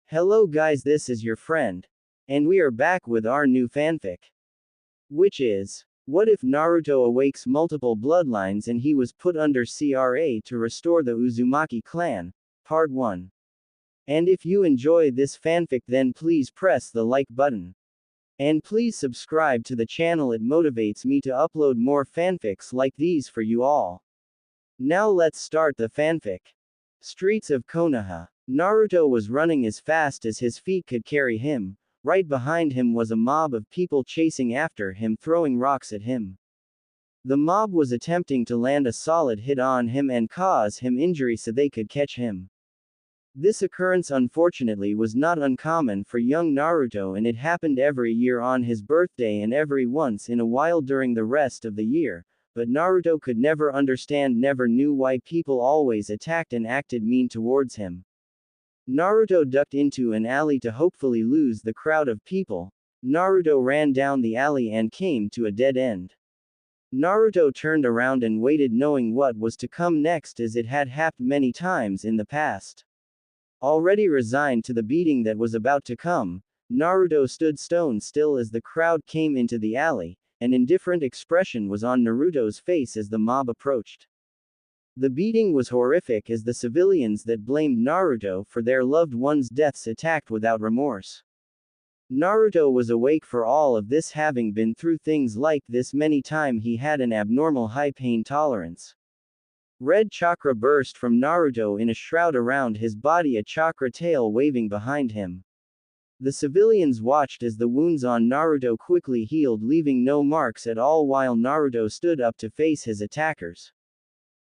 Hello guys, this is your friend. And we are back with our new fanfic. Which is, what if Naruto awakes multiple bloodlines and he was put under CRA to restore the Uzumaki clan? Part 1. And if you enjoy this fanfic then please press the like button. And please subscribe to the channel, it motivates me to upload more fanfics like these for you all. Now let's start the fanfic. Streets of Konoha. Naruto was running as fast as his feet could carry him. Right behind him was a mob of people chasing after him, throwing rocks at him. The mob was attempting to land a solid hit on him and cause him injury so they could catch him. This occurrence unfortunately was not uncommon for young Naruto, and it happened every year on his birthday and every once in a while during the rest of the year. But Naruto could never understand, never knew why people always attacked and acted mean towards him. Naruto ducked into an alley to hopefully lose the crowd of people. Naruto ran down the alley and came to a dead end. Naruto turned around and waited, knowing what was to come next, as it had happened many times in the past. Already resigned to the beating that was about to come, Naruto stood stone still as the crowd came into the alley. An indifferent expression was on Naruto's face as the mob approached. The beating was horrific, as the civilians that blamed Naruto for their loved ones' deaths attacked without remorse. Naruto was awake for all of this, having been through things like this many times. He had an abnormal high pain tolerance. Red chakra burst from Naruto in a shroud around his body, a chakra tail waving behind him. The civilians watched as the wounds on Naruto quickly healed, leaving no marks at all, while Naruto stood up to face his attackers.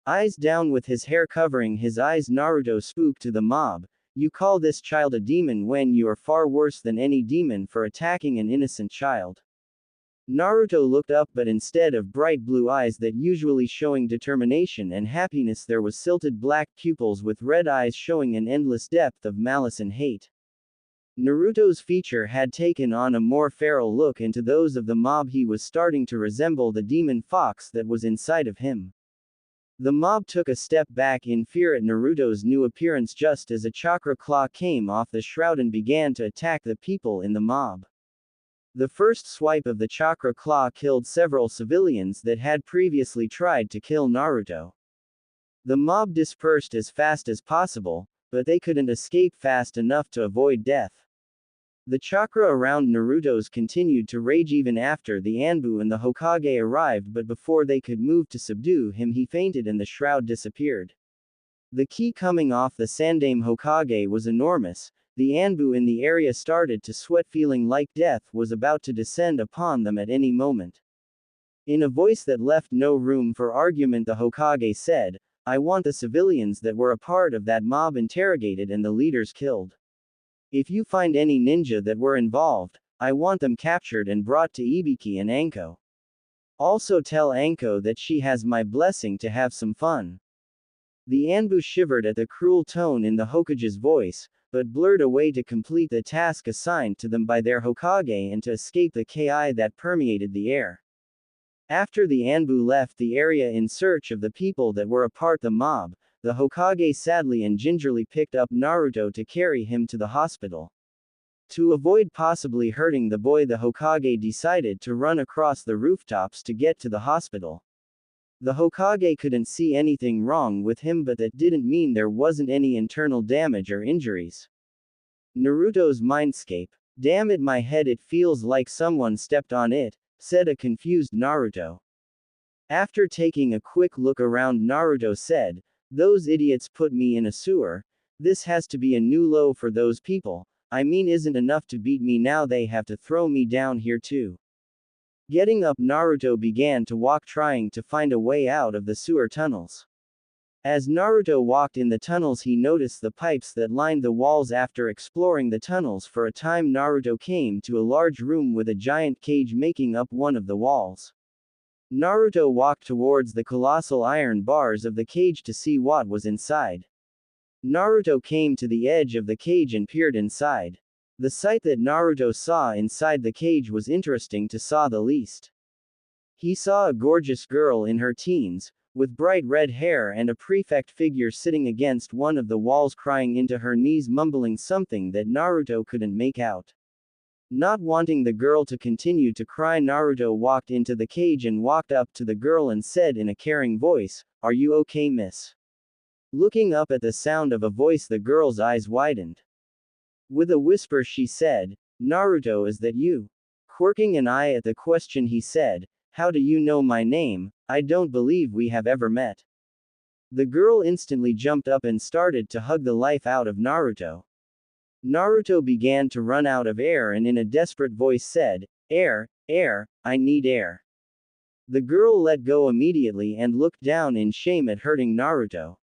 Eyes down with his hair covering his eyes, Naruto spoke to the mob. You call this child a demon when you are far worse than any demon for attacking an innocent child. Naruto looked up, but instead of bright blue eyes that usually showing determination and happiness, there was silted black pupils with red eyes showing an endless depth of malice and hate. Naruto's feature had taken on a more feral look, and to those of the mob he was starting to resemble the demon fox that was inside of him. The mob took a step back in fear at Naruto's new appearance just as a chakra claw came off the shroud and began to attack the people in the mob. The first swipe of the chakra claw killed several civilians that had previously tried to kill Naruto. The mob dispersed as fast as possible, but they couldn't escape fast enough to avoid death. The chakra around Naruto's continued to rage even after the Anbu and the Hokage arrived, but before they could move to subdue him, he fainted and the shroud disappeared. The ki coming off the Sandaime Hokage was enormous. The Anbu in the area started to sweat, feeling like death was about to descend upon them at any moment. In a voice that left no room for argument, the Hokage said, I want the civilians that were a part of that mob interrogated and the leaders killed. If you find any ninja that were involved, I want them captured and brought to Ibiki and Anko. Also tell Anko that she has my blessing to have some fun. The Anbu shivered at the cruel tone in the Hokage's voice, but blurred away to complete the task assigned to them by their Hokage and to escape the ki that permeated the air. After the Anbu left the area in search of the people that were a part of the mob, the Hokage sadly and gingerly picked up Naruto to carry him to the hospital. To avoid possibly hurting the boy, the Hokage decided to run across the rooftops to get to the hospital. The Hokage couldn't see anything wrong with him, but that didn't mean there wasn't any internal damage or injuries. Naruto's Mindscape. Damn it, my head, it feels like someone stepped on it, said a confused Naruto. After taking a quick look around, Naruto said, those idiots put me in a sewer. This has to be a new low for those people. I mean, isn't enough to beat me, now they have to throw me down here too. Getting up, Naruto began to walk, trying to find a way out of the sewer tunnels. As Naruto walked in the tunnels, he noticed the pipes that lined the walls. After exploring the tunnels for a time, Naruto came to a large room with a giant cage making up one of the walls. Naruto walked towards the colossal iron bars of the cage to see what was inside. Naruto came to the edge of the cage and peered inside. The sight that Naruto saw inside the cage was interesting to say the least. He saw a gorgeous girl in her teens, with bright red hair and a prefect figure sitting against one of the walls crying into her knees mumbling something that Naruto couldn't make out. Not wanting the girl to continue to cry, Naruto walked into the cage and walked up to the girl and said in a caring voice, "Are you okay, miss?" Looking up at the sound of a voice, the girl's eyes widened. With a whisper she said, "Naruto, is that you?" Quirking an eye at the question, he said, "How do you know my name? I don't believe we have ever met." The girl instantly jumped up and started to hug the life out of Naruto. Naruto began to run out of air and in a desperate voice said, "Air, air, I need air." The girl let go immediately and looked down in shame at hurting Naruto.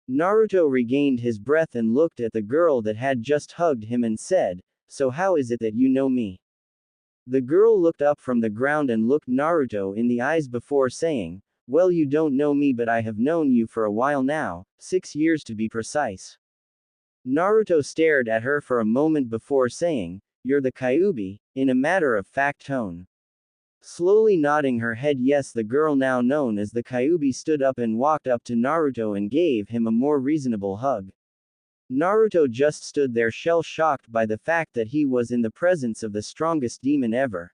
Naruto regained his breath and looked at the girl that had just hugged him and said, "So how is it that you know me?" The girl looked up from the ground and looked Naruto in the eyes before saying, "Well, you don't know me, but I have known you for a while now, 6 years to be precise." Naruto stared at her for a moment before saying, "You're the Kyuubi," in a matter-of-fact tone. Slowly nodding her head yes, the girl now known as the Kyuubi stood up and walked up to Naruto and gave him a more reasonable hug. Naruto just stood there shell-shocked by the fact that he was in the presence of the strongest demon ever.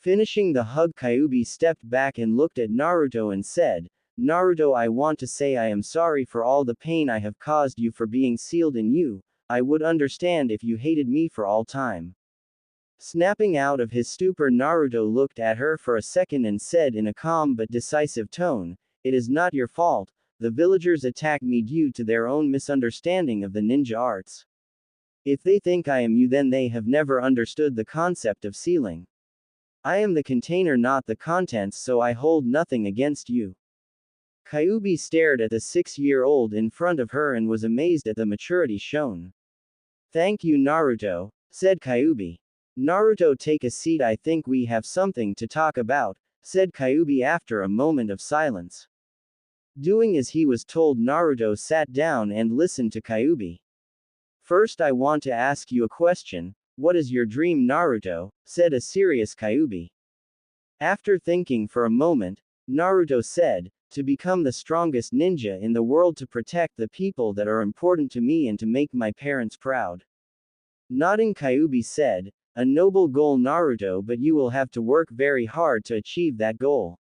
Finishing the hug, Kyuubi stepped back and looked at Naruto and said, "Naruto, I want to say I am sorry for all the pain I have caused you for being sealed in you. I would understand if you hated me for all time." Snapping out of his stupor, Naruto looked at her for a second and said in a calm but decisive tone, "It is not your fault. The villagers attacked me due to their own misunderstanding of the ninja arts. If they think I am you, then they have never understood the concept of sealing. I am the container, not the contents, so I hold nothing against you." Kyuubi stared at the 6-year-old in front of her and was amazed at the maturity shown. "Thank you, Naruto," said Kyuubi. "Naruto, take a seat, I think we have something to talk about," said Kyuubi after a moment of silence. Doing as he was told, Naruto sat down and listened to Kyuubi. "First, I want to ask you a question. What is your dream, Naruto?" said a serious Kyuubi. After thinking for a moment, Naruto said, "To become the strongest ninja in the world, to protect the people that are important to me, and to make my parents proud." Nodding, Kyuubi said, "A noble goal, Naruto, but you will have to work very hard to achieve that goal."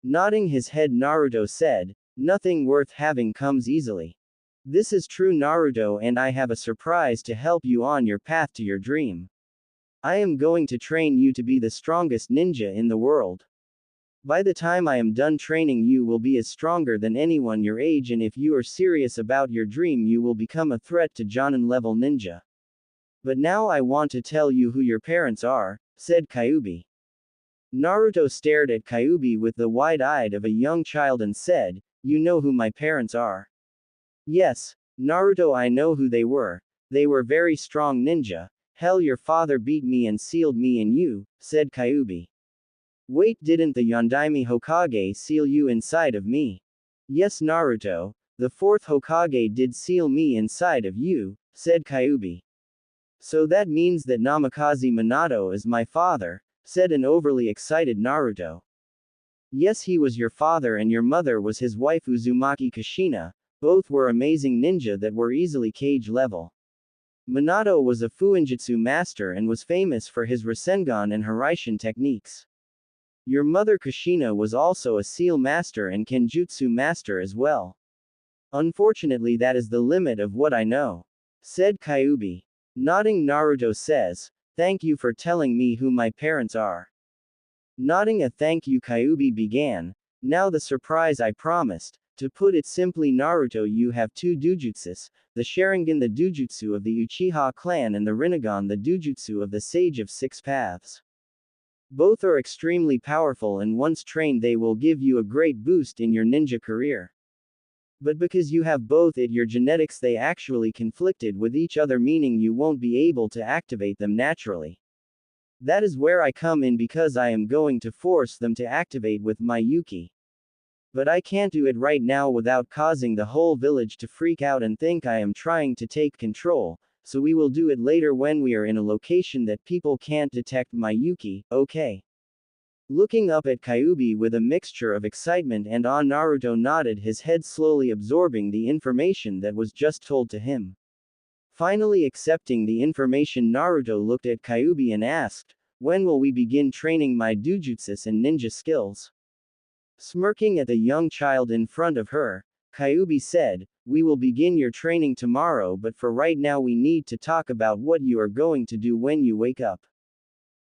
Nodding his head, Naruto said, "Nothing worth having comes easily. This is true, Naruto, and I have a surprise to help you on your path to your dream. I am going to train you to be the strongest ninja in the world. By the time I am done training, you will be as stronger than anyone your age, and if you are serious about your dream, you will become a threat to Jonin-level ninja. But now I want to tell you who your parents are," said Kyuubi. Naruto stared at Kyuubi with the wide-eyed of a young child and said, "You know who my parents are?" "Yes, Naruto, I know who they were. They were very strong ninja. Hell, your father beat me and sealed me in you," said Kyuubi. "Wait, didn't the Yondaime Hokage seal you inside of me?" "Yes, Naruto, the 4th Hokage did seal me inside of you," said Kyuubi. "So that means that Namikaze Minato is my father," said an overly excited Naruto. "Yes, he was your father, and your mother was his wife Uzumaki Kushina. Both were amazing ninja that were easily cage level. Minato was a Fuinjutsu master and was famous for his Rasengan and Hiraishin techniques. Your mother Kushina was also a seal master and Kenjutsu master as well. Unfortunately, that is the limit of what I know," said Kyuubi. Nodding, Naruto says, "Thank you for telling me who my parents are." Nodding a thank you, Kyuubi began, "Now the surprise I promised. To put it simply, Naruto, you have 2 dojutsus, the Sharingan, the dojutsu of the Uchiha clan, and the Rinnegan, the dojutsu of the Sage of 6 Paths. Both are extremely powerful, and once trained they will give you a great boost in your ninja career. But because you have both at your genetics, they actually conflicted with each other, meaning you won't be able to activate them naturally. That is where I come in, because I am going to force them to activate with my Yuki. But I can't do it right now without causing the whole village to freak out and think I am trying to take control, so we will do it later when we are in a location that people can't detect my Yuki, okay?" Looking up at Kyuubi with a mixture of excitement and awe, Naruto nodded his head, slowly absorbing the information that was just told to him. Finally accepting the information, Naruto looked at Kyuubi and asked, "When will we begin training my dojutsus and ninja skills?" Smirking at the young child in front of her, Kyuubi said, "We will begin your training tomorrow, but for right now we need to talk about what you are going to do when you wake up.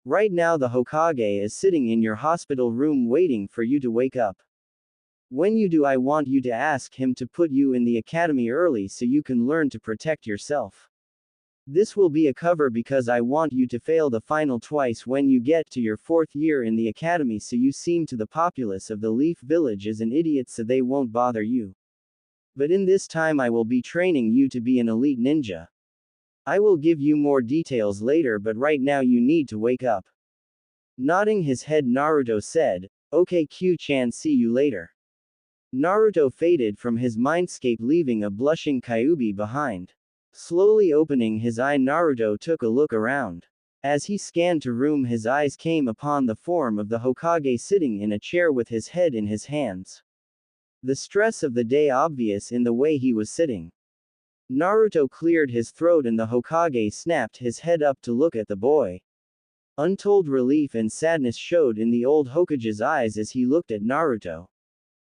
Right now the Hokage is sitting in your hospital room waiting for you to wake up. When you do, I want you to ask him to put you in the academy early so you can learn to protect yourself. This will be a cover because I want you to fail the final twice when you get to your 4th year in the academy, so you seem to the populace of the Leaf Village as an idiot so they won't bother you. But in this time I will be training you to be an elite ninja. I will give you more details later, but right now you need to wake up." Nodding his head, Naruto said, "Okay Q-chan, see you later." Naruto faded from his mindscape, leaving a blushing Kyuubi behind. Slowly opening his eye, Naruto took a look around. As he scanned the room, his eyes came upon the form of the Hokage sitting in a chair with his head in his hands. The stress of the day obvious in the way he was sitting. Naruto cleared his throat and the Hokage snapped his head up to look at the boy. Untold relief and sadness showed in the old Hokage's eyes as he looked at Naruto.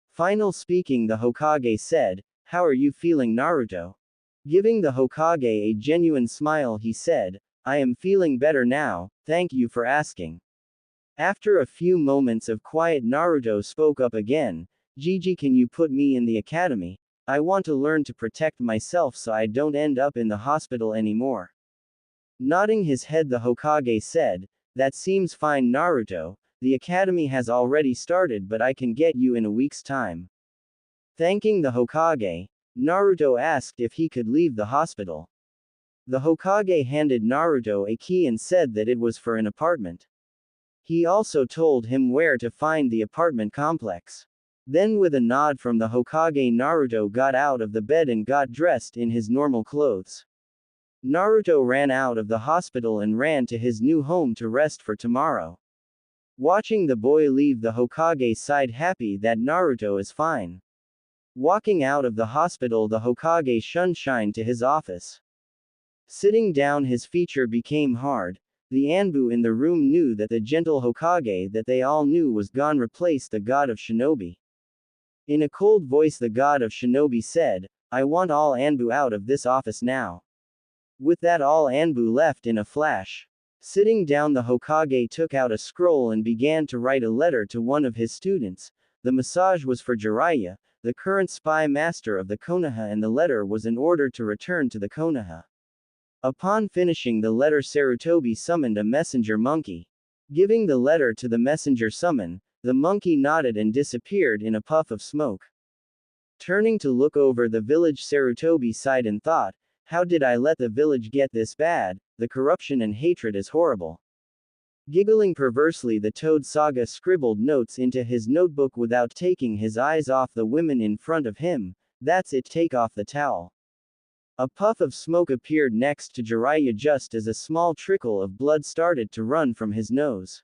Final speaking, the Hokage said, "How are you feeling, Naruto?" Giving the Hokage a genuine smile, he said, "I am feeling better now, thank you for asking." After a few moments of quiet, Naruto spoke up again, "Gigi, can you put me in the academy? I want to learn to protect myself so I don't end up in the hospital anymore." Nodding his head, the Hokage said, "That seems fine, Naruto. The academy has already started, but I can get you in a week's time." Thanking the Hokage, Naruto asked if he could leave the hospital. The Hokage handed Naruto a key and said that it was for an apartment. He also told him where to find the apartment complex. Then with a nod from the Hokage, Naruto got out of the bed and got dressed in his normal clothes. Naruto ran out of the hospital and ran to his new home to rest for tomorrow. Watching the boy leave, the Hokage sighed, happy that Naruto is fine. Walking out of the hospital, the Hokage shined to his office. Sitting down, his feature became hard. The Anbu in the room knew that the gentle Hokage that they all knew was gone, replaced the god of shinobi. In a cold voice, the god of shinobi said, "I want all Anbu out of this office now." With that, all Anbu left in a flash. Sitting down, the Hokage took out a scroll and began to write a letter to one of his students. The message was for Jiraiya, the current spy master of the Konoha, and the letter was an order to return to the Konoha. Upon finishing the letter, Sarutobi summoned a messenger monkey. Giving the letter to the messenger summon, the monkey nodded and disappeared in a puff of smoke. Turning to look over the village, Sarutobi sighed and thought, "How did I let the village get this bad? The corruption and hatred is horrible." Giggling perversely, the Toad Saga scribbled notes into his notebook without taking his eyes off the women in front of him. "That's it, take off the towel." A puff of smoke appeared next to Jiraiya just as a small trickle of blood started to run from his nose.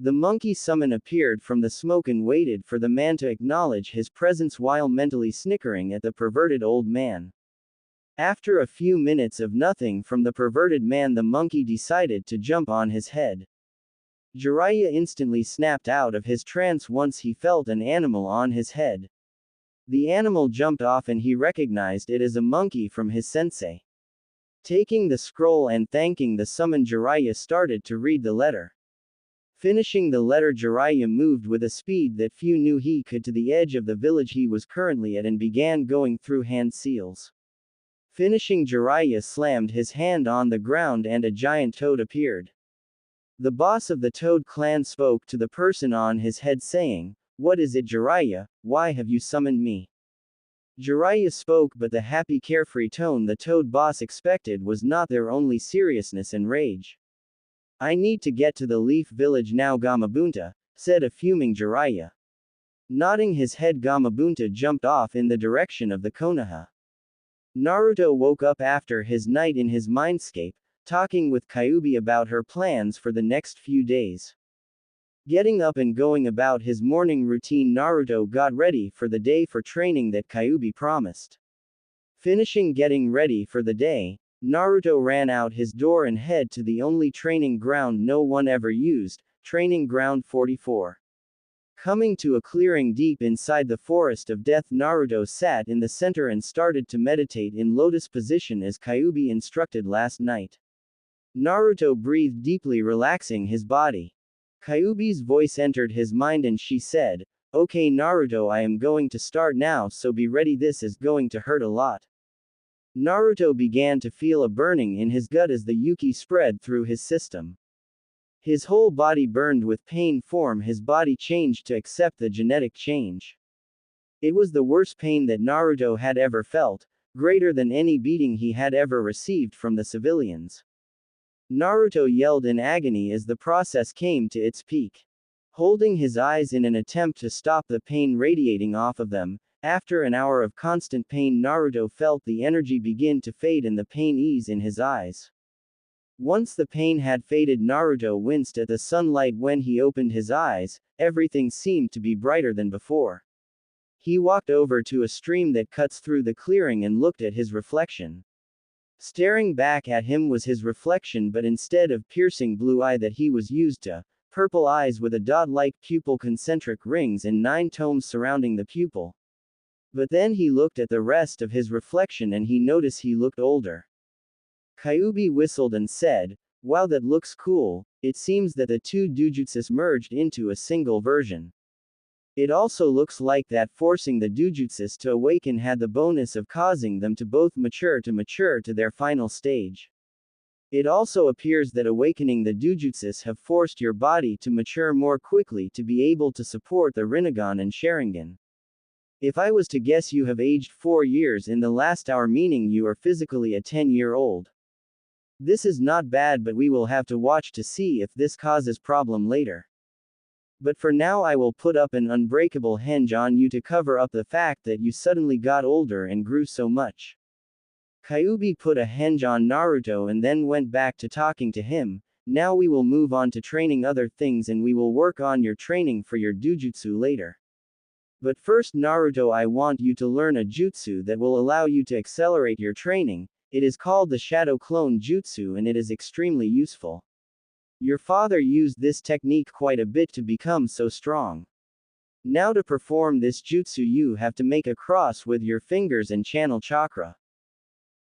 The monkey summon appeared from the smoke and waited for the man to acknowledge his presence while mentally snickering at the perverted old man. After a few minutes of nothing from the perverted man, the monkey decided to jump on his head. Jiraiya instantly snapped out of his trance once he felt an animal on his head. The animal jumped off and he recognized it as a monkey from his sensei. Taking the scroll and thanking the summoned, Jiraiya started to read the letter. Finishing the letter, Jiraiya moved with a speed that few knew he could to the edge of the village he was currently at and began going through hand seals. Finishing, Jiraiya slammed his hand on the ground and a giant toad appeared. The boss of the Toad clan spoke to the person on his head saying, "What is it, Jiraiya? Why have you summoned me?" Jiraiya spoke, but the happy carefree tone the Toad boss expected was not there, only seriousness and rage. "I need to get to the Leaf Village now, Gamabunta," said a fuming Jiraiya. Nodding his head, Gamabunta jumped off in the direction of the Konoha. Naruto woke up after his night in his mindscape, talking with Kyuubi about her plans for the next few days. Getting up and going about his morning routine, Naruto got ready for the day for training that Kyuubi promised. Finishing getting ready for the day, Naruto ran out his door and head to the only training ground no one ever used, Training Ground 44. Coming to a clearing deep inside the forest of death, Naruto sat in the center and started to meditate in lotus position as Kyuubi instructed last night. Naruto breathed deeply, relaxing his body. Kyuubi's voice entered his mind and she said, "Okay Naruto, I am going to start now, so be ready, this is going to hurt a lot." Naruto began to feel a burning in his gut as the Yuki spread through his system. His whole body burned with pain. His body changed to accept the genetic change. It was the worst pain that Naruto had ever felt, greater than any beating he had ever received from the civilians. Naruto yelled in agony as the process came to its peak. Holding his eyes in an attempt to stop the pain radiating off of them, after an hour of constant pain, Naruto felt the energy begin to fade and the pain ease in his eyes. Once the pain had faded, Naruto winced at the sunlight. When he opened his eyes, everything seemed to be brighter than before. He walked over to a stream that cuts through the clearing and looked at his reflection. Staring back at him was his reflection, but instead of piercing blue eye that he was used to, purple eyes with a dot-like pupil, concentric rings and 9 tomes surrounding the pupil. But then he looked at the rest of his reflection and he noticed he looked older. Kyuubi whistled and said, "Wow, that looks cool. It seems that the two dojutsus merged into a single version. It also looks like that forcing the dojutsus to awaken had the bonus of causing them to both mature to their final stage. It also appears that awakening the dojutsus have forced your body to mature more quickly to be able to support the Rinnegan and Sharingan. If I was to guess, you have aged 4 years in the last hour, meaning you are physically a 10-year-old. This is not bad, but we will have to watch to see if this causes problem later. But for now I will put up an unbreakable henge on you to cover up the fact that you suddenly got older and grew so much." Kyuubi put a henge on Naruto and then went back to talking to him. "Now we will move on to training other things and we will work on your training for your dojutsu later. But first Naruto, I want you to learn a jutsu that will allow you to accelerate your training. It is called the Shadow Clone Jutsu and it is extremely useful. Your father used this technique quite a bit to become so strong. Now to perform this jutsu you have to make a cross with your fingers and channel chakra.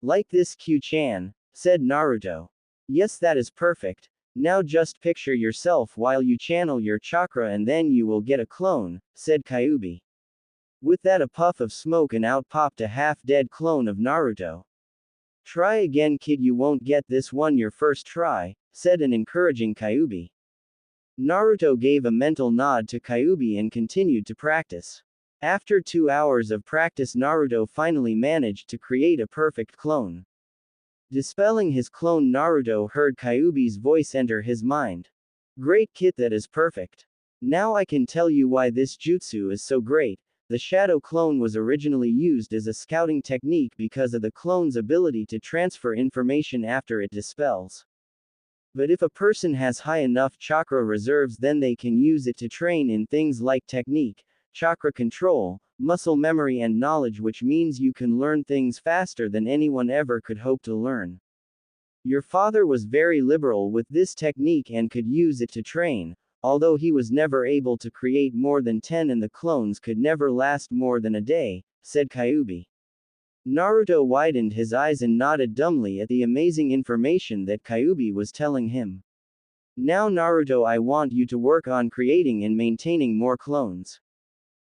Like this, Q-chan," said Naruto. "Yes, that is perfect. Now just picture yourself while you channel your chakra and then you will get a clone," said Kyuubi. With that, a puff of smoke and out popped a half-dead clone of Naruto. "Try again, kid, you won't get this one your first try," said an encouraging Kyuubi. Naruto gave a mental nod to Kyuubi and continued to practice. After 2 hours of practice, Naruto finally managed to create a perfect clone. Dispelling his clone, Naruto heard Kyuubi's voice enter his mind. "Great kid, that is perfect. Now I can tell you why this jutsu is so great. The shadow clone was originally used as a scouting technique because of the clone's ability to transfer information after it dispels. But if a person has high enough chakra reserves, then they can use it to train in things like technique, chakra control, muscle memory and knowledge, which means you can learn things faster than anyone ever could hope to learn. Your father was very liberal with this technique and could use it to train, although he was never able to create more than 10 and the clones could never last more than a day," said Kyuubi. Naruto widened his eyes and nodded dumbly at the amazing information that Kyuubi was telling him. "Now Naruto, I want you to work on creating and maintaining more clones.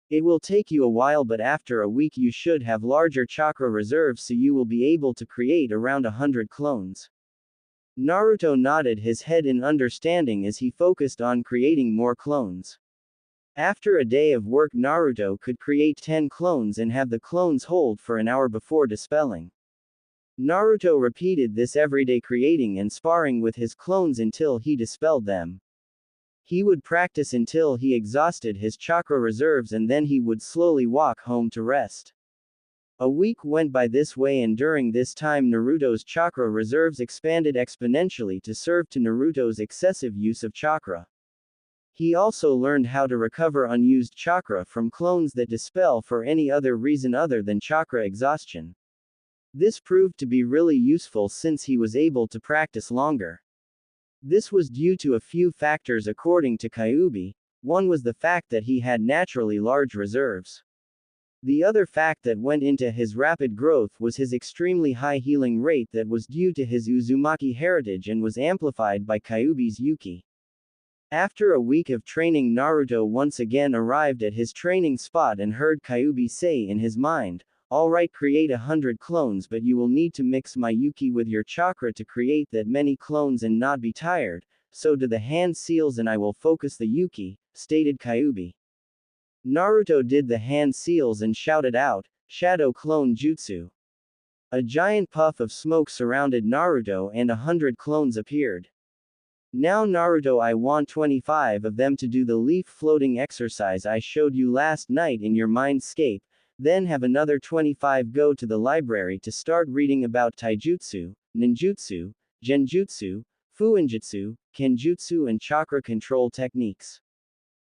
It will take you a while, but after a week you should have larger chakra reserves, so you will be able to create around 100 clones." Naruto nodded his head in understanding as he focused on creating more clones. After a day of work, Naruto could create 10 clones and have the clones hold for an hour before dispelling. Naruto repeated this every day, creating and sparring with his clones until he dispelled them. He would practice until he exhausted his chakra reserves and then he would slowly walk home to rest. A week went by this way, and during this time Naruto's chakra reserves expanded exponentially to serve to Naruto's excessive use of chakra. He also learned how to recover unused chakra from clones that dispel for any other reason other than chakra exhaustion. This proved to be really useful since he was able to practice longer. This was due to a few factors according to Kyuubi. One was the fact that he had naturally large reserves. The other fact that went into his rapid growth was his extremely high healing rate that was due to his uzumaki heritage and was amplified by Kyuubi's Yuki. After a week of training, Naruto once again arrived at his training spot and heard Kyuubi say in his mind, "Alright, create 100 clones, but you will need to mix my Yuki with your chakra to create that many clones and not be tired, so do the hand seals and I will focus the Yuki," stated Kyuubi. Naruto did the hand seals and shouted out, "Shadow Clone Jutsu." A giant puff of smoke surrounded Naruto and 100 clones appeared. "Now Naruto, I want 25 of them to do the leaf floating exercise I showed you last night in your Mindscape, then have another 25 go to the library to start reading about taijutsu, ninjutsu, genjutsu, fuinjutsu, kenjutsu and chakra control techniques.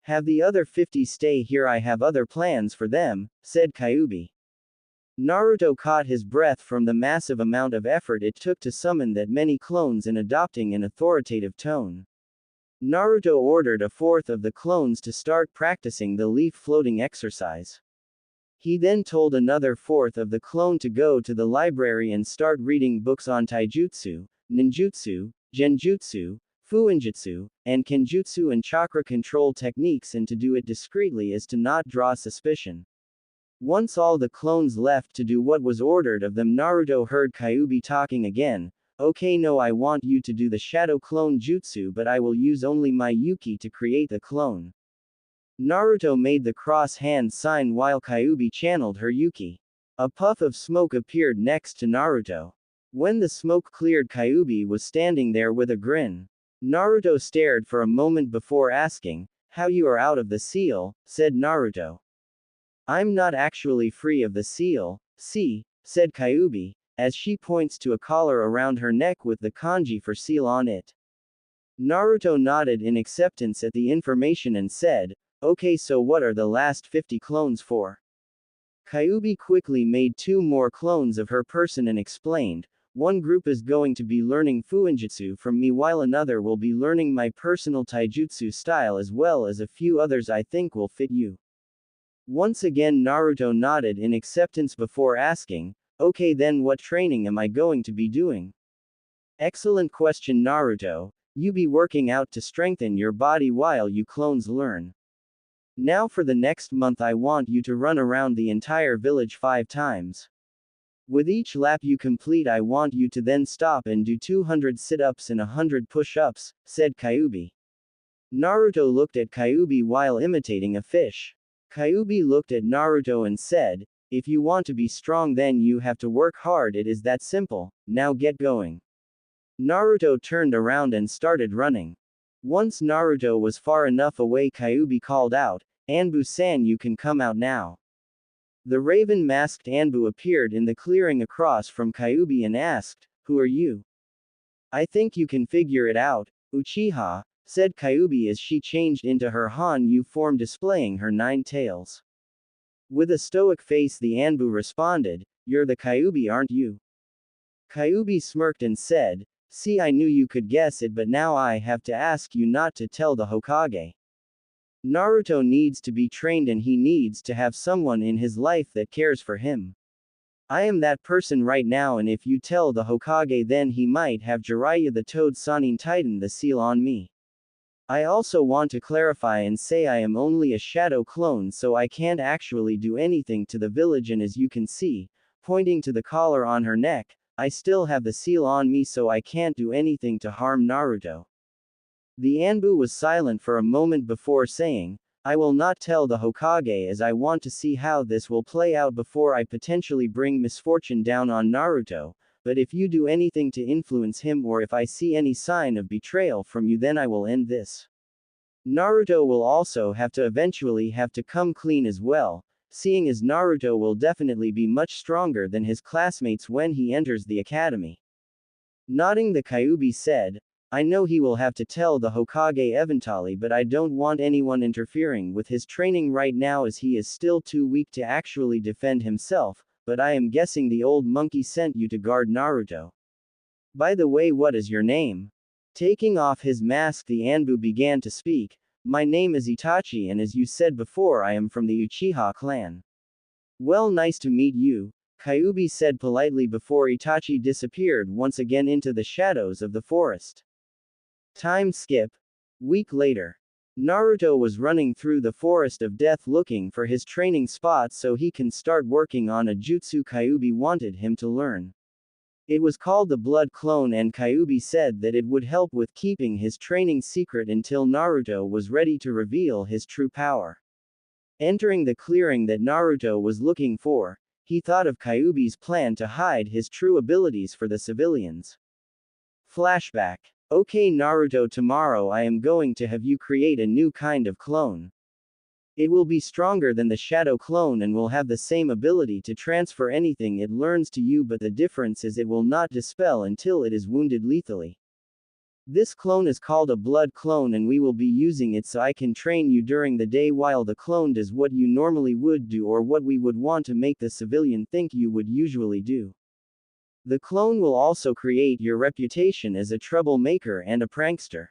Have the other 50 stay here, I have other plans for them," said Kyuubi. Naruto caught his breath from the massive amount of effort it took to summon that many clones and adopting an authoritative tone. Naruto ordered a fourth of the clones to start practicing the leaf floating exercise. He then told another fourth of the clone to go to the library and start reading books on taijutsu, ninjutsu, genjutsu, fuinjutsu, and kenjutsu and chakra control techniques, and to do it discreetly as to not draw suspicion. Once all the clones left to do what was ordered of them, Naruto heard Kyuubi talking again. "Okay, no, I want you to do the shadow clone jutsu, but I will use only my Yuki to create the clone." Naruto made the cross hand sign while Kyuubi channeled her Yuki. A puff of smoke appeared next to Naruto. When the smoke cleared, Kyuubi was standing there with a grin. Naruto stared for a moment before asking, "How you are out of the seal?" said Naruto. "I'm not actually free of the seal, see," said Kyuubi, as she points to a collar around her neck with the kanji for seal on it. Naruto nodded in acceptance at the information and said, "Okay, so what are the last 50 clones for?" Kyuubi quickly made 2 more clones of her person and explained, "One group is going to be learning fuinjutsu from me while another will be learning my personal taijutsu style, as well as a few others I think will fit you." Once again Naruto nodded in acceptance before asking, "Okay, then what training am I going to be doing?" "Excellent question, Naruto. You be working out to strengthen your body while you clones learn. Now for the next month I want you to run around the entire village 5 times. With each lap you complete I want you to then stop and do 200 sit-ups and 100 push-ups," said Kyuubi. Naruto looked at Kyuubi while imitating a fish. Kyuubi looked at Naruto and said, "If you want to be strong then you have to work hard, it is that simple, now get going." Naruto turned around and started running. Once Naruto was far enough away, Kyuubi called out, "Anbu-san, you can come out now." The raven-masked Anbu appeared in the clearing across from Kyuubi and asked, "Who are you?" "I think you can figure it out, Uchiha," said Kyuubi as she changed into her Han-Yu form displaying her 9 tails. With a stoic face the Anbu responded, "You're the Kyuubi, aren't you?" Kyuubi smirked and said, "See, I knew you could guess it, but now I have to ask you not to tell the Hokage. Naruto needs to be trained and he needs to have someone in his life that cares for him. I am that person right now, and if you tell the Hokage then he might have Jiraiya the Toad Sannin Titan the seal on me. I also want to clarify and say I am only a shadow clone, so I can't actually do anything to the village, and as you can see, pointing to the collar on her neck, I still have the seal on me, so I can't do anything to harm Naruto." The Anbu was silent for a moment before saying, "I will not tell the Hokage as I want to see how this will play out before I potentially bring misfortune down on Naruto, but if you do anything to influence him or if I see any sign of betrayal from you then I will end this. Naruto will also have to eventually have to come clean as well, seeing as Naruto will definitely be much stronger than his classmates when he enters the academy." Nodding, the Kyuubi said, I know he will have to tell the Hokage eventually, but I don't want anyone interfering with his training right now as he is still too weak to actually defend himself, but I am guessing the old monkey sent you to guard Naruto. By the way, what is your name? Taking off his mask, the Anbu began to speak. My name is Itachi, and as you said before, I am from the Uchiha clan. Well, nice to meet you, Kyuubi said politely before Itachi disappeared once again into the shadows of the forest. Time skip. Week later. Naruto was running through the forest of death looking for his training spot so he can start working on a jutsu Kyuubi wanted him to learn. It was called the blood clone, and Kyuubi said that it would help with keeping his training secret until Naruto was ready to reveal his true power. Entering the clearing that Naruto was looking for, he thought of Kyuubi's plan to hide his true abilities for the civilians. Flashback. Okay Naruto, tomorrow I am going to have you create a new kind of clone. It will be stronger than the shadow clone and will have the same ability to transfer anything it learns to you, but the difference is it will not dispel until it is wounded lethally. This clone is called a blood clone, and we will be using it so I can train you during the day while the clone does what you normally would do or what we would want to make the civilian think you would usually do. The clone will also create your reputation as a troublemaker and a prankster.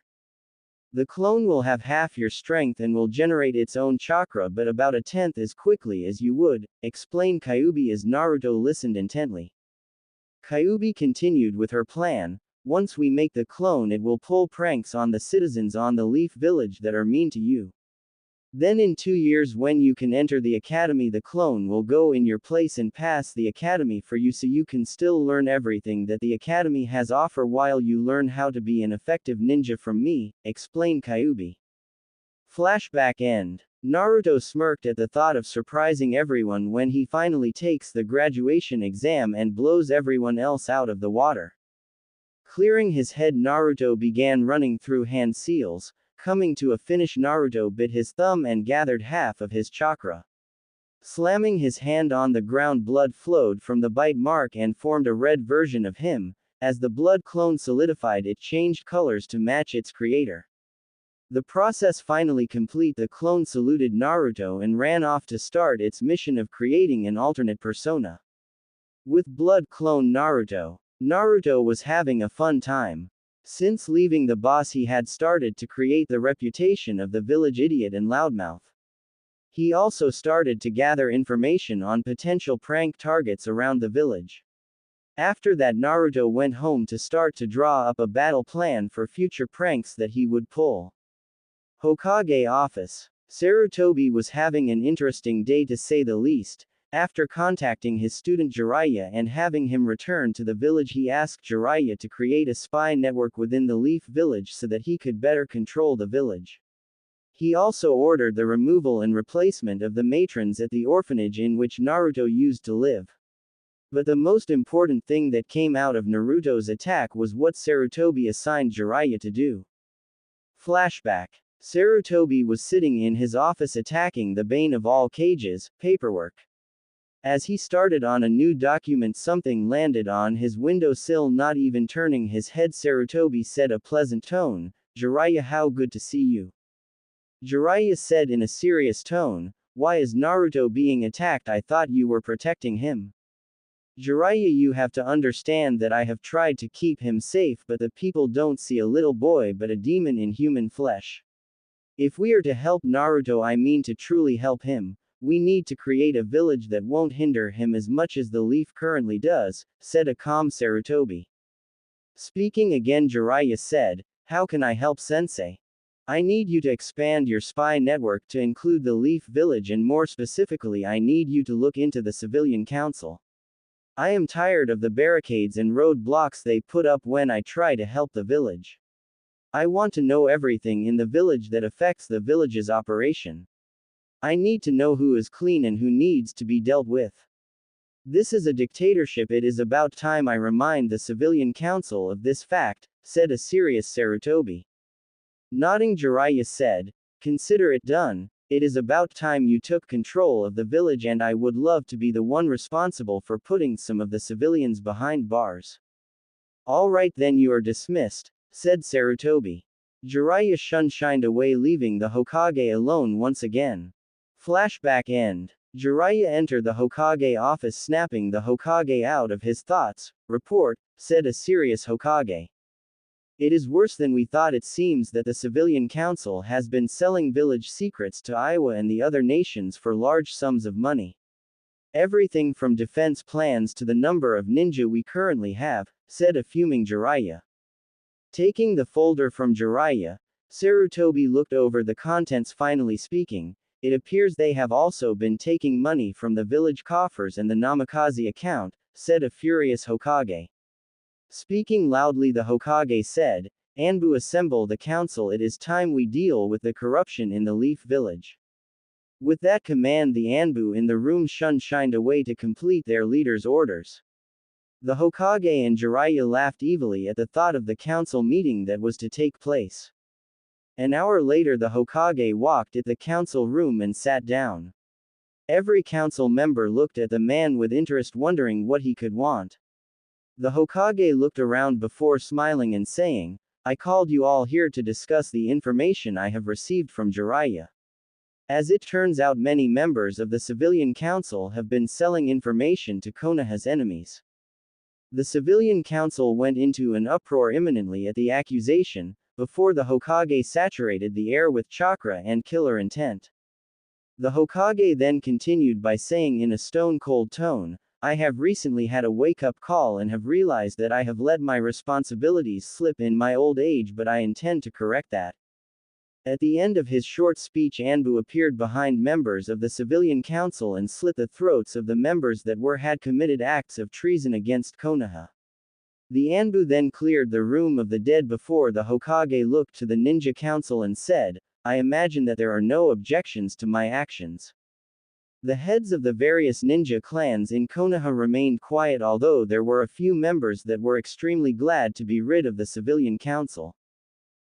The clone will have half your strength and will generate its own chakra but about a tenth as quickly as you would, explained Kyuubi as Naruto listened intently. Kyuubi continued with her plan. Once we make the clone, it will pull pranks on the citizens on the Leaf Village that are mean to you. Then in 2 years when you can enter the academy, the clone will go in your place and pass the academy for you so you can still learn everything that the academy has offer while you learn how to be an effective ninja from me, explained Kyuubi. Flashback end. Naruto smirked at the thought of surprising everyone when he finally takes the graduation exam and blows everyone else out of the water. Clearing his head, Naruto began running through hand seals. Coming to a finish, Naruto bit his thumb and gathered half of his chakra. Slamming his hand on the ground, blood flowed from the bite mark and formed a red version of him. As the blood clone solidified, it changed colors to match its creator. The process finally complete, the clone saluted Naruto and ran off to start its mission of creating an alternate persona. With blood clone Naruto was having a fun time. Since leaving the boss, he had started to create the reputation of the village idiot and loudmouth. He also started to gather information on potential prank targets around the village. After that, Naruto went home to start to draw up a battle plan for future pranks that he would pull. Hokage office. Sarutobi was having an interesting day to say the least. After contacting his student Jiraiya and having him return to the village, he asked Jiraiya to create a spy network within the Leaf Village so that he could better control the village. He also ordered the removal and replacement of the matrons at the orphanage in which Naruto used to live. But the most important thing that came out of Naruto's attack was what Sarutobi assigned Jiraiya to do. Flashback. Sarutobi was sitting in his office attacking the bane of all cages, paperwork. As he started on a new document, something landed on his windowsill. Not even turning his head, Sarutobi said a pleasant tone, "Jiraiya, how good to see you." Jiraiya said in a serious tone, "Why is Naruto being attacked? I thought you were protecting him." Jiraiya, you have to understand that I have tried to keep him safe, but the people don't see a little boy but a demon in human flesh. If we are to help Naruto, I mean to truly help him, we need to create a village that won't hinder him as much as the leaf currently does, said a calm Sarutobi. Speaking again, Jiraiya said, "How can I help, sensei? I need you to expand your spy network to include the Leaf Village, and more specifically I need you to look into the civilian council. I am tired of the barricades and roadblocks they put up when I try to help the village. I want to know everything in the village that affects the village's operation. I need to know who is clean and who needs to be dealt with. This is a dictatorship. It is about time I remind the civilian council of this fact," said a serious Sarutobi. Nodding, Jiraiya said, "Consider it done. It is about time you took control of the village, and I would love to be the one responsible for putting some of the civilians behind bars." "All right then, you are dismissed," said Sarutobi. Jiraiya shined away, leaving the Hokage alone once again. Flashback end. Jiraiya entered the Hokage office, snapping the Hokage out of his thoughts. Report, said a serious Hokage. It is worse than we thought. It seems that the civilian council has been selling village secrets to Iowa and the other nations for large sums of money. Everything from defense plans to the number of ninja we currently have, said a fuming Jiraiya. Taking the folder from Jiraiya, Sarutobi looked over the contents. Finally speaking, it appears they have also been taking money from the village coffers and the Namikaze account, said a furious Hokage. Speaking loudly, the Hokage said, Anbu, assemble the council. It is time we deal with the corruption in the Leaf Village. With that command, the Anbu in the room shined away to complete their leader's orders. The Hokage and Jiraiya laughed evilly at the thought of the council meeting that was to take place. An hour later, the Hokage walked at the council room and sat down. Every council member looked at the man with interest, wondering what he could want. The Hokage looked around before smiling and saying, I called you all here to discuss the information I have received from Jiraiya. As it turns out, many members of the civilian council have been selling information to Konoha's enemies. The civilian council went into an uproar imminently at the accusation, before the Hokage saturated the air with chakra and killer intent. The Hokage then continued by saying in a stone-cold tone, I have recently had a wake-up call and have realized that I have let my responsibilities slip in my old age, but I intend to correct that. At the end of his short speech, Anbu appeared behind members of the civilian council and slit the throats of the members that had committed acts of treason against Konoha. The Anbu then cleared the room of the dead before the Hokage looked to the ninja council and said, I imagine that there are no objections to my actions. The heads of the various ninja clans in Konoha remained quiet, although there were a few members that were extremely glad to be rid of the civilian council.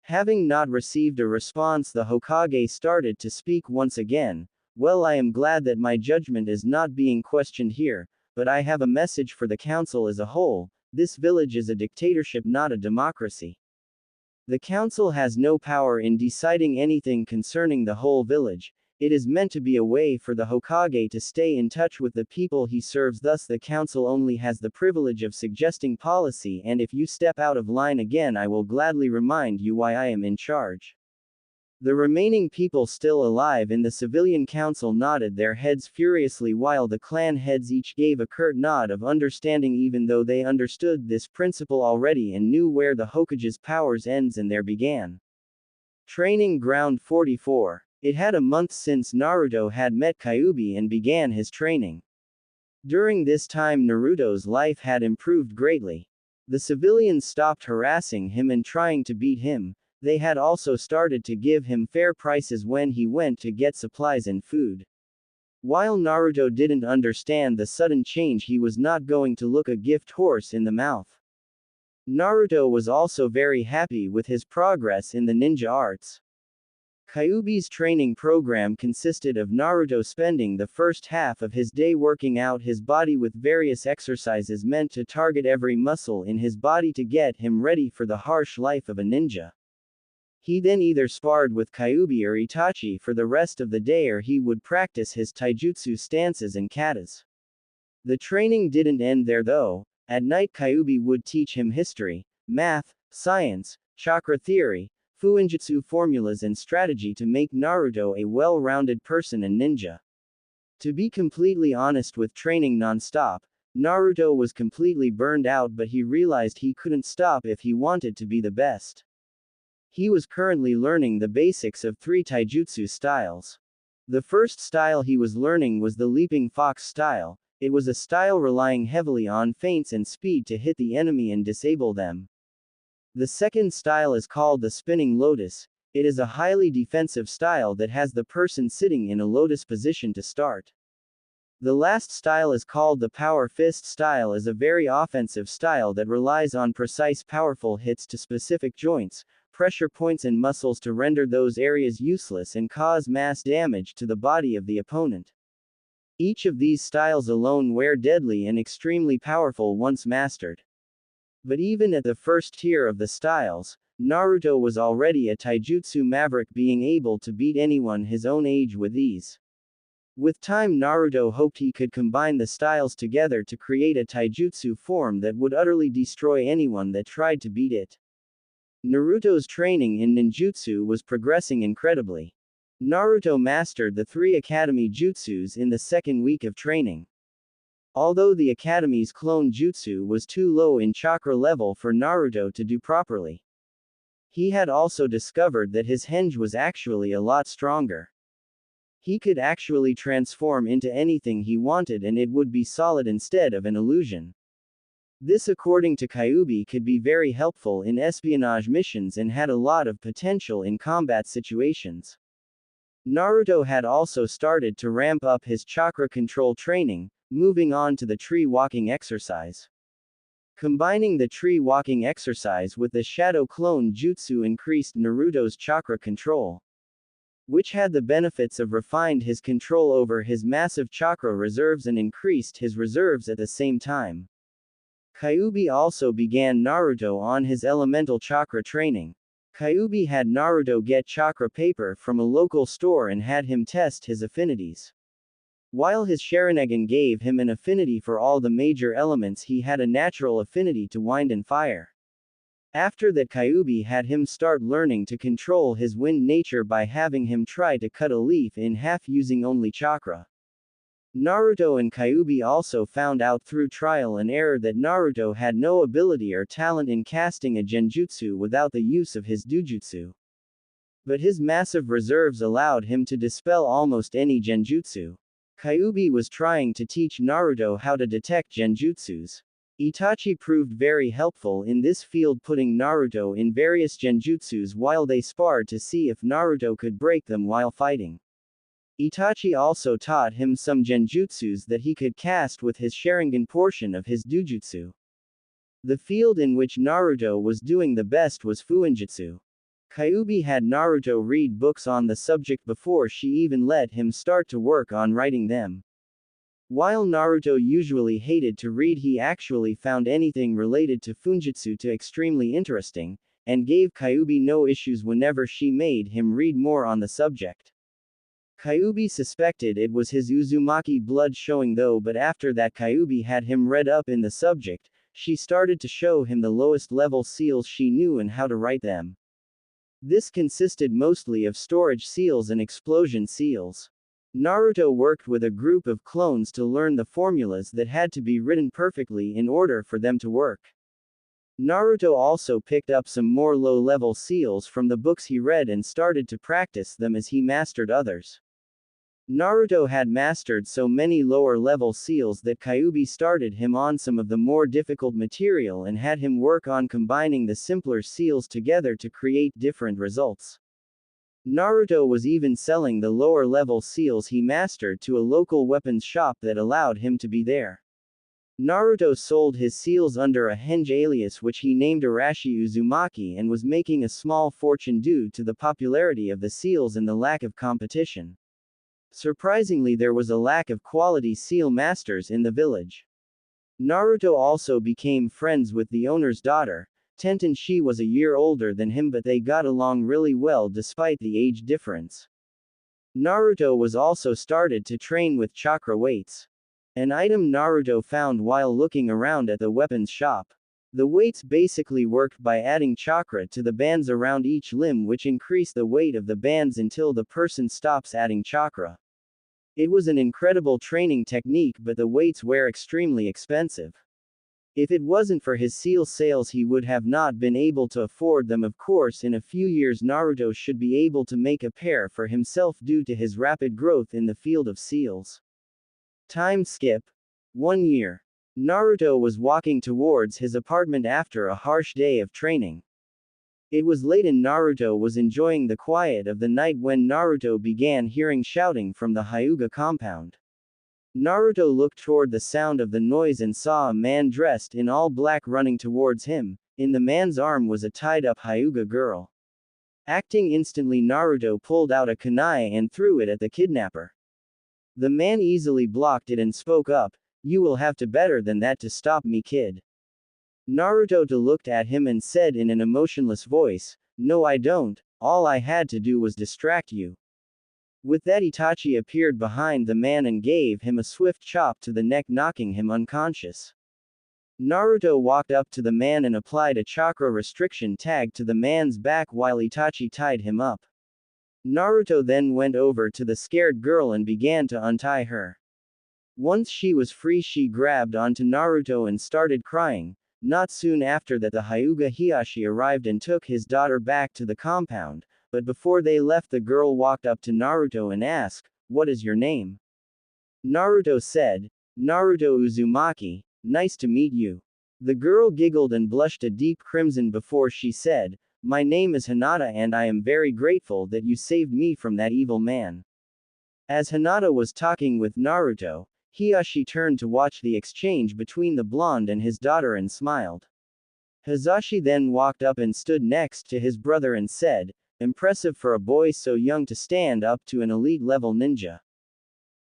Having not received a response, the Hokage started to speak once again. Well, I am glad that my judgment is not being questioned here, but I have a message for the council as a whole. This village is a dictatorship, not a democracy. The council has no power in deciding anything concerning the whole village. It is meant to be a way for the Hokage to stay in touch with the people he serves. Thus, the council only has the privilege of suggesting policy, and if you step out of line again, I will gladly remind you why I am in charge. The remaining people still alive in the civilian council nodded their heads furiously, while the clan heads each gave a curt nod of understanding, even though they understood this principle already and knew where the Hokage's powers ends and there began. Training Ground 44. It had a month since Naruto had met Kyuubi and began his training. During this time, Naruto's life had improved greatly. The civilians stopped harassing him and trying to beat him. They had also started to give him fair prices when he went to get supplies and food. While Naruto didn't understand the sudden change, he was not going to look a gift horse in the mouth. Naruto was also very happy with his progress in the ninja arts. Kyuubi's training program consisted of Naruto spending the first half of his day working out his body with various exercises meant to target every muscle in his body to get him ready for the harsh life of a ninja. He then either sparred with Kyuubi or Itachi for the rest of the day, or he would practice his taijutsu stances and katas. The training didn't end there though. At night, Kyuubi would teach him history, math, science, chakra theory, fuinjutsu formulas and strategy to make Naruto a well-rounded person and ninja. To be completely honest, with training non-stop, Naruto was completely burned out, but he realized he couldn't stop if he wanted to be the best. He was currently learning the basics of 3 taijutsu styles. The first style he was learning was the leaping fox style. It was a style relying heavily on feints and speed to hit the enemy and disable them. The second style is called the spinning lotus. It is a highly defensive style that has the person sitting in a lotus position to start. The last style is called the power fist style, is a very offensive style that relies on precise powerful hits to specific joints, pressure points and muscles to render those areas useless and cause mass damage to the body of the opponent. Each of these styles alone were deadly and extremely powerful once mastered. But even at the first tier of the styles, Naruto was already a taijutsu maverick, being able to beat anyone his own age with ease. With time, Naruto hoped he could combine the styles together to create a taijutsu form that would utterly destroy anyone that tried to beat it. Naruto's training in ninjutsu was progressing incredibly. Naruto mastered the 3 academy jutsus in the second week of training. Although the academy's clone jutsu was too low in chakra level for Naruto to do properly, he had also discovered that his henge was actually a lot stronger. He could actually transform into anything he wanted and it would be solid instead of an illusion. This, according to Kyuubi, could be very helpful in espionage missions and had a lot of potential in combat situations. Naruto had also started to ramp up his chakra control training, moving on to the tree walking exercise. Combining the tree walking exercise with the shadow clone jutsu increased Naruto's chakra control, which had the benefits of refined his control over his massive chakra reserves and increased his reserves at the same time. Kyuubi also began Naruto on his elemental chakra training. Kyuubi had Naruto get chakra paper from a local store and had him test his affinities. While his Sharingan gave him an affinity for all the major elements, he had a natural affinity to wind and fire. After that, Kyuubi had him start learning to control his wind nature by having him try to cut a leaf in half using only chakra. Naruto and Kyuubi also found out through trial and error that Naruto had no ability or talent in casting a genjutsu without the use of his dojutsu. But his massive reserves allowed him to dispel almost any genjutsu. Kyuubi was trying to teach Naruto how to detect genjutsus. Itachi proved very helpful in this field, putting Naruto in various genjutsus while they sparred to see if Naruto could break them while fighting. Itachi also taught him some genjutsus that he could cast with his Sharingan portion of his dojutsu. The field in which Naruto was doing the best was fuinjutsu. Kyuubi had Naruto read books on the subject before she even let him start to work on writing them. While Naruto usually hated to read, he actually found anything related to fuinjutsu to extremely interesting, and gave Kyuubi no issues whenever she made him read more on the subject. Kyuubi suspected it was his uzumaki blood showing though, but after that Kyuubi had him read up in the subject, she started to show him the lowest level seals she knew and how to write them. This consisted mostly of storage seals and explosion seals. Naruto worked with a group of clones to learn the formulas that had to be written perfectly in order for them to work. Naruto also picked up some more low-level seals from the books he read and started to practice them as he mastered others. Naruto had mastered so many lower-level seals that Kyuubi started him on some of the more difficult material and had him work on combining the simpler seals together to create different results. Naruto was even selling the lower-level seals he mastered to a local weapons shop that allowed him to be there. Naruto sold his seals under a henge alias which he named Arashi Uzumaki and was making a small fortune due to the popularity of the seals and the lack of competition. Surprisingly, there was a lack of quality seal masters in the village. Naruto also became friends with the owner's daughter, Tenten. She was a year older than him, but they got along really well despite the age difference. Naruto was also started to train with chakra weights, an item Naruto found while looking around at the weapons shop. The weights basically worked by adding chakra to the bands around each limb, which increase the weight of the bands until the person stops adding chakra. It was an incredible training technique, but the weights were extremely expensive. If it wasn't for his seal sales, he would have not been able to afford them. Of course, in a few years Naruto should be able to make a pair for himself due to his rapid growth in the field of seals. Time skip. 1 year. Naruto was walking towards his apartment after a harsh day of training. It was late and Naruto was enjoying the quiet of the night when Naruto began hearing shouting from the Hyuga compound. Naruto looked toward the sound of the noise and saw a man dressed in all black running towards him. In the man's arm was a tied-up Hyuga girl. Acting instantly, Naruto pulled out a kunai and threw it at the kidnapper. The man easily blocked it and spoke up, "You will have to better than that to stop me, kid." Naruto looked at him and said in an emotionless voice, "No, I don't, all I had to do was distract you." With that, Itachi appeared behind the man and gave him a swift chop to the neck, knocking him unconscious. Naruto walked up to the man and applied a chakra restriction tag to the man's back while Itachi tied him up. Naruto then went over to the scared girl and began to untie her. Once she was free, she grabbed onto Naruto and started crying. Not soon after that, the Hyuga Heihachi arrived and took his daughter back to the compound, but before they left, the girl walked up to Naruto and asked, "What is your name?" Naruto said, "Naruto Uzumaki, nice to meet you." The girl giggled and blushed a deep crimson before she said, "My name is Hinata and I am very grateful that you saved me from that evil man." As Hinata was talking with Naruto, Heihachi turned to watch the exchange between the blonde and his daughter and smiled. Hizashi then walked up and stood next to his brother and said, "Impressive for a boy so young to stand up to an elite-level ninja."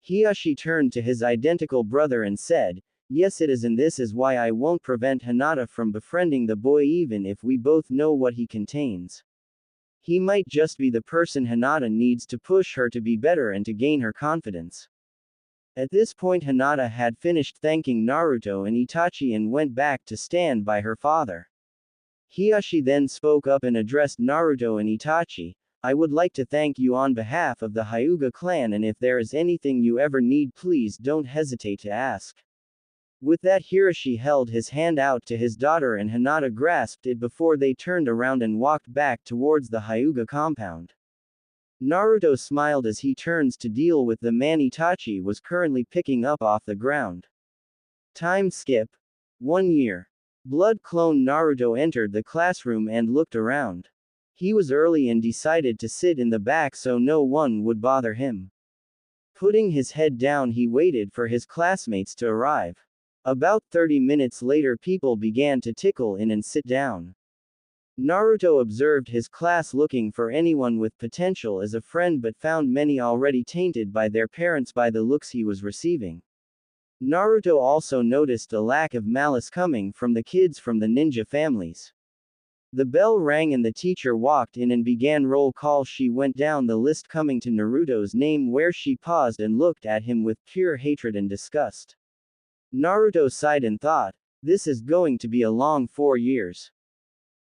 Heihachi turned to his identical brother and said, "Yes, it is, and this is why I won't prevent Hinata from befriending the boy even if we both know what he contains. He might just be the person Hinata needs to push her to be better and to gain her confidence." At this point, Hinata had finished thanking Naruto and Itachi and went back to stand by her father. Heihachi then spoke up and addressed Naruto and Itachi, "I would like to thank you on behalf of the Hyuga clan, and if there is anything you ever need, please don't hesitate to ask." With that, Heihachi held his hand out to his daughter and Hinata grasped it before they turned around and walked back towards the Hyuga compound. Naruto smiled as he turns to deal with the man Itachi was currently picking up off the ground. Time skip. 1 year. Blood clone Naruto entered the classroom and looked around. He was early and decided to sit in the back so no one would bother him. Putting his head down, he waited for his classmates to arrive. About 30 minutes later, people began to trickle in and sit down. Naruto observed his class looking for anyone with potential as a friend but found many already tainted by their parents by the looks he was receiving. Naruto also noticed a lack of malice coming from the kids from the ninja families. The bell rang and the teacher walked in and began roll call. She went down the list coming to Naruto's name, where she paused and looked at him with pure hatred and disgust. Naruto sighed and thought, "This is going to be a long 4 years."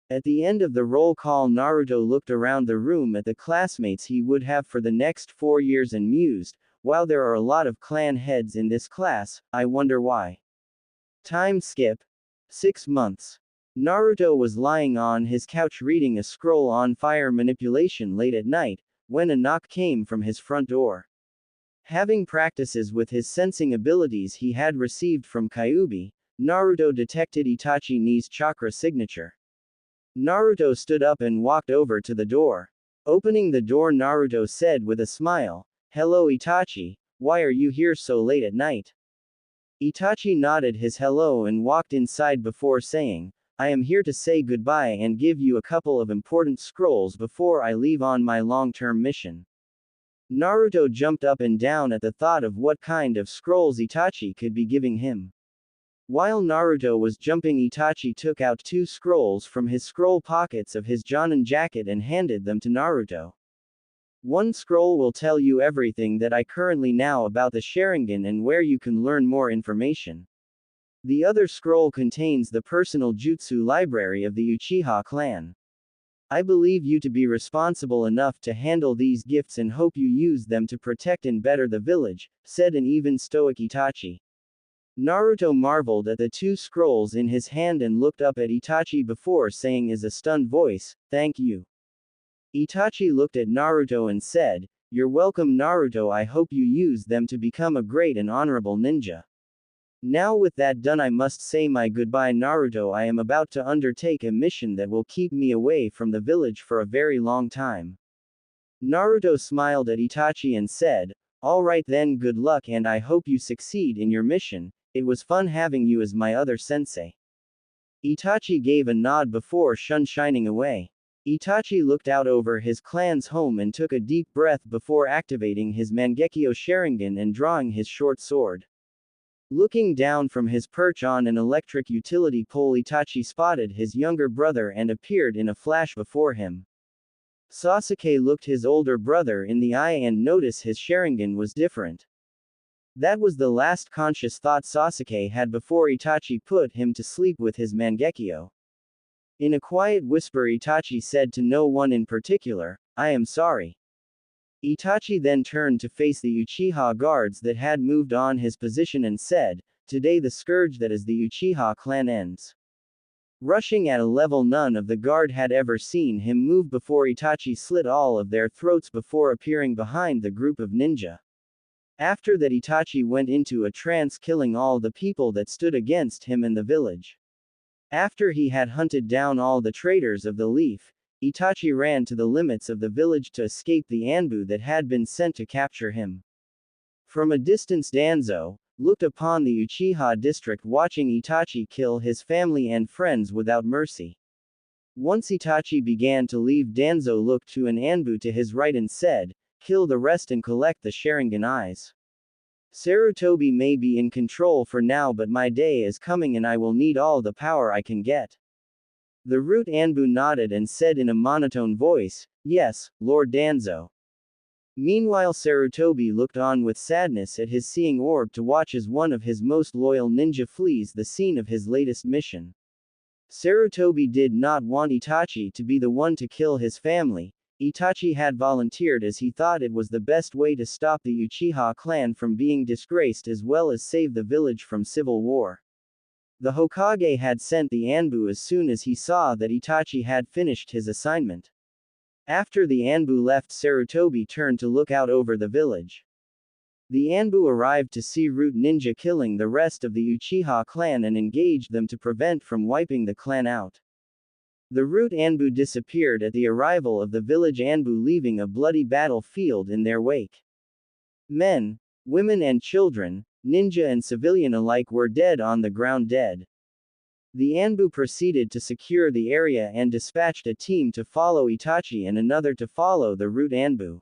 At the end of the roll call, Naruto looked around the room at the classmates he would have for the next 4 years and mused, "While there are a lot of clan heads in this class, I wonder why." Time skip. 6 months. Naruto was lying on his couch reading a scroll on fire manipulation late at night, when a knock came from his front door. Having practices with his sensing abilities he had received from Kyuubi, Naruto detected Itachi's chakra signature. Naruto stood up and walked over to the door. Opening the door, Naruto said with a smile, "Hello Itachi, why are you here so late at night?" Itachi nodded his hello and walked inside before saying, "I am here to say goodbye and give you a couple of important scrolls before I leave on my long-term mission." Naruto jumped up and down at the thought of what kind of scrolls Itachi could be giving him. While Naruto was jumping, Itachi took out 2 scrolls from his scroll pockets of his Jonin jacket and handed them to Naruto. "One scroll will tell you everything that I currently know about the Sharingan and where you can learn more information. The other scroll contains the personal jutsu library of the Uchiha clan. I believe you to be responsible enough to handle these gifts and hope you use them to protect and better the village," said an even stoic Itachi. Naruto marveled at the 2 scrolls in his hand and looked up at Itachi before saying in a stunned voice, "Thank you." Itachi looked at Naruto and said, "You're welcome Naruto, I hope you use them to become a great and honorable ninja." Now with that done, I must say my goodbye Naruto. I am about to undertake a mission that will keep me away from the village for a very long time. Naruto smiled at Itachi and said, "All right then, good luck and I hope you succeed in your mission. It was fun having you as my other sensei." Itachi gave a nod before shining away. Itachi looked out over his clan's home and took a deep breath before activating his Mangekyo Sharingan and drawing his short sword. Looking down from his perch on an electric utility pole, Itachi spotted his younger brother and appeared in a flash before him. Sasuke looked his older brother in the eye and noticed his Sharingan was different. That was the last conscious thought Sasuke had before Itachi put him to sleep with his Mangekyo. In a quiet whisper, Itachi said to no one in particular, "I am sorry." Itachi then turned to face the Uchiha guards that had moved on his position and said, "Today the scourge that is the Uchiha clan ends." Rushing at a level none of the guard had ever seen him move before, Itachi slit all of their throats before appearing behind the group of ninja. After that, Itachi went into a trance, killing all the people that stood against him in the village. After he had hunted down all the traitors of the leaf, Itachi ran to the limits of the village to escape the Anbu that had been sent to capture him. From a distance, Danzo looked upon the Uchiha district, watching Itachi kill his family and friends without mercy. Once Itachi began to leave, Danzo looked to an Anbu to his right and said, "Kill the rest and collect the Sharingan eyes. Sarutobi may be in control for now, but my day is coming and I will need all the power I can get." The Root Anbu nodded and said in a monotone voice, "Yes, Lord Danzo." Meanwhile, Sarutobi looked on with sadness at his seeing orb to watch as one of his most loyal ninja flees the scene of his latest mission. Sarutobi did not want Itachi to be the one to kill his family. Itachi had volunteered as he thought it was the best way to stop the Uchiha clan from being disgraced as well as save the village from civil war. The Hokage had sent the Anbu as soon as he saw that Itachi had finished his assignment. After the Anbu left, Sarutobi turned to look out over the village. The Anbu arrived to see Root Ninja killing the rest of the Uchiha clan and engaged them to prevent from wiping the clan out. The Root Anbu disappeared at the arrival of the village Anbu, leaving a bloody battlefield in their wake. Men, women and children, ninja and civilian alike, were dead on the ground, dead. The Anbu proceeded to secure the area and dispatched a team to follow Itachi and another to follow the Root Anbu.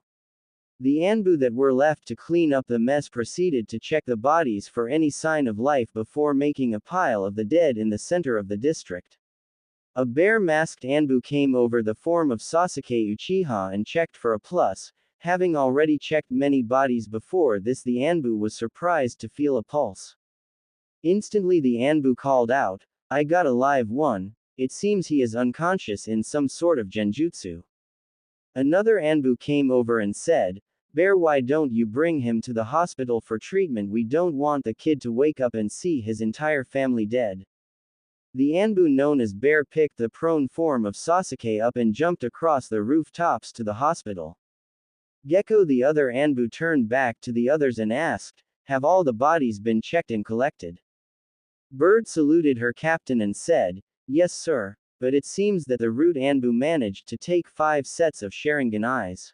The Anbu that were left to clean up the mess proceeded to check the bodies for any sign of life before making a pile of the dead in the center of the district. A bear-masked Anbu came over the form of Sasuke Uchiha and checked for a plus. Having already checked many bodies before this, the Anbu was surprised to feel a pulse. Instantly the Anbu called out, "I got a live one. It seems he is unconscious in some sort of genjutsu." Another Anbu came over and said, "Bear, why don't you bring him to the hospital for treatment? We don't want the kid to wake up and see his entire family dead." The Anbu known as Bear picked the prone form of Sasuke up and jumped across the rooftops to the hospital. Gecko, the other Anbu, turned back to the others and asked, "Have all the bodies been checked and collected?" Bird saluted her captain and said, "Yes, sir, but it seems that the Root Anbu managed to take 5 sets of Sharingan eyes."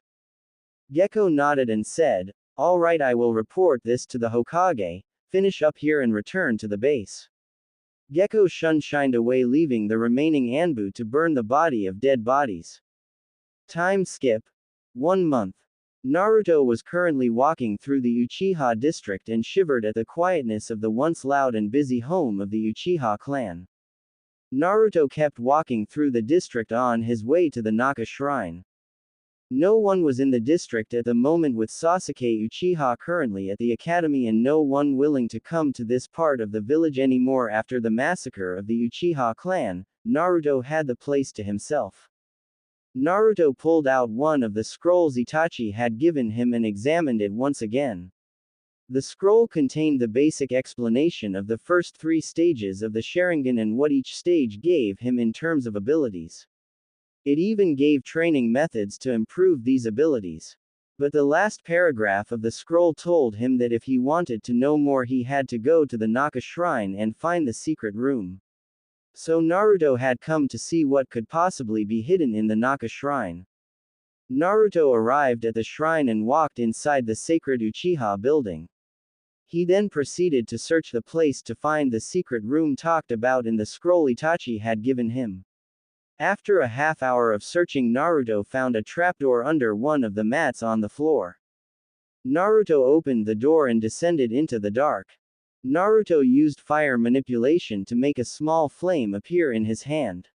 Gecko nodded and said, "All right, I will report this to the Hokage, finish up here and return to the base." Gecko shined away, leaving the remaining Anbu to burn the body of dead bodies. Time skip 1 month. Naruto was currently walking through the Uchiha district and shivered at the quietness of the once loud and busy home of the Uchiha clan. Naruto kept walking through the district on his way to the Naka shrine. No one was in the district at the moment, with Sasuke Uchiha currently at the academy and no one willing to come to this part of the village anymore. After the massacre of the Uchiha clan, Naruto had the place to himself. Naruto pulled out one of the scrolls Itachi had given him and examined it once again. The scroll contained the basic explanation of the first 3 stages of the Sharingan and what each stage gave him in terms of abilities. It even gave training methods to improve these abilities. But the last paragraph of the scroll told him that if he wanted to know more, he had to go to the Naka shrine and find the secret room. So Naruto had come to see what could possibly be hidden in the Naka shrine. Naruto arrived at the shrine and walked inside the sacred Uchiha building. He then proceeded to search the place to find the secret room talked about in the scroll Itachi had given him. After a half hour of searching, Naruto found a trapdoor under one of the mats on the floor. Naruto opened the door and descended into the dark. Naruto used fire manipulation to make a small flame appear in his hand.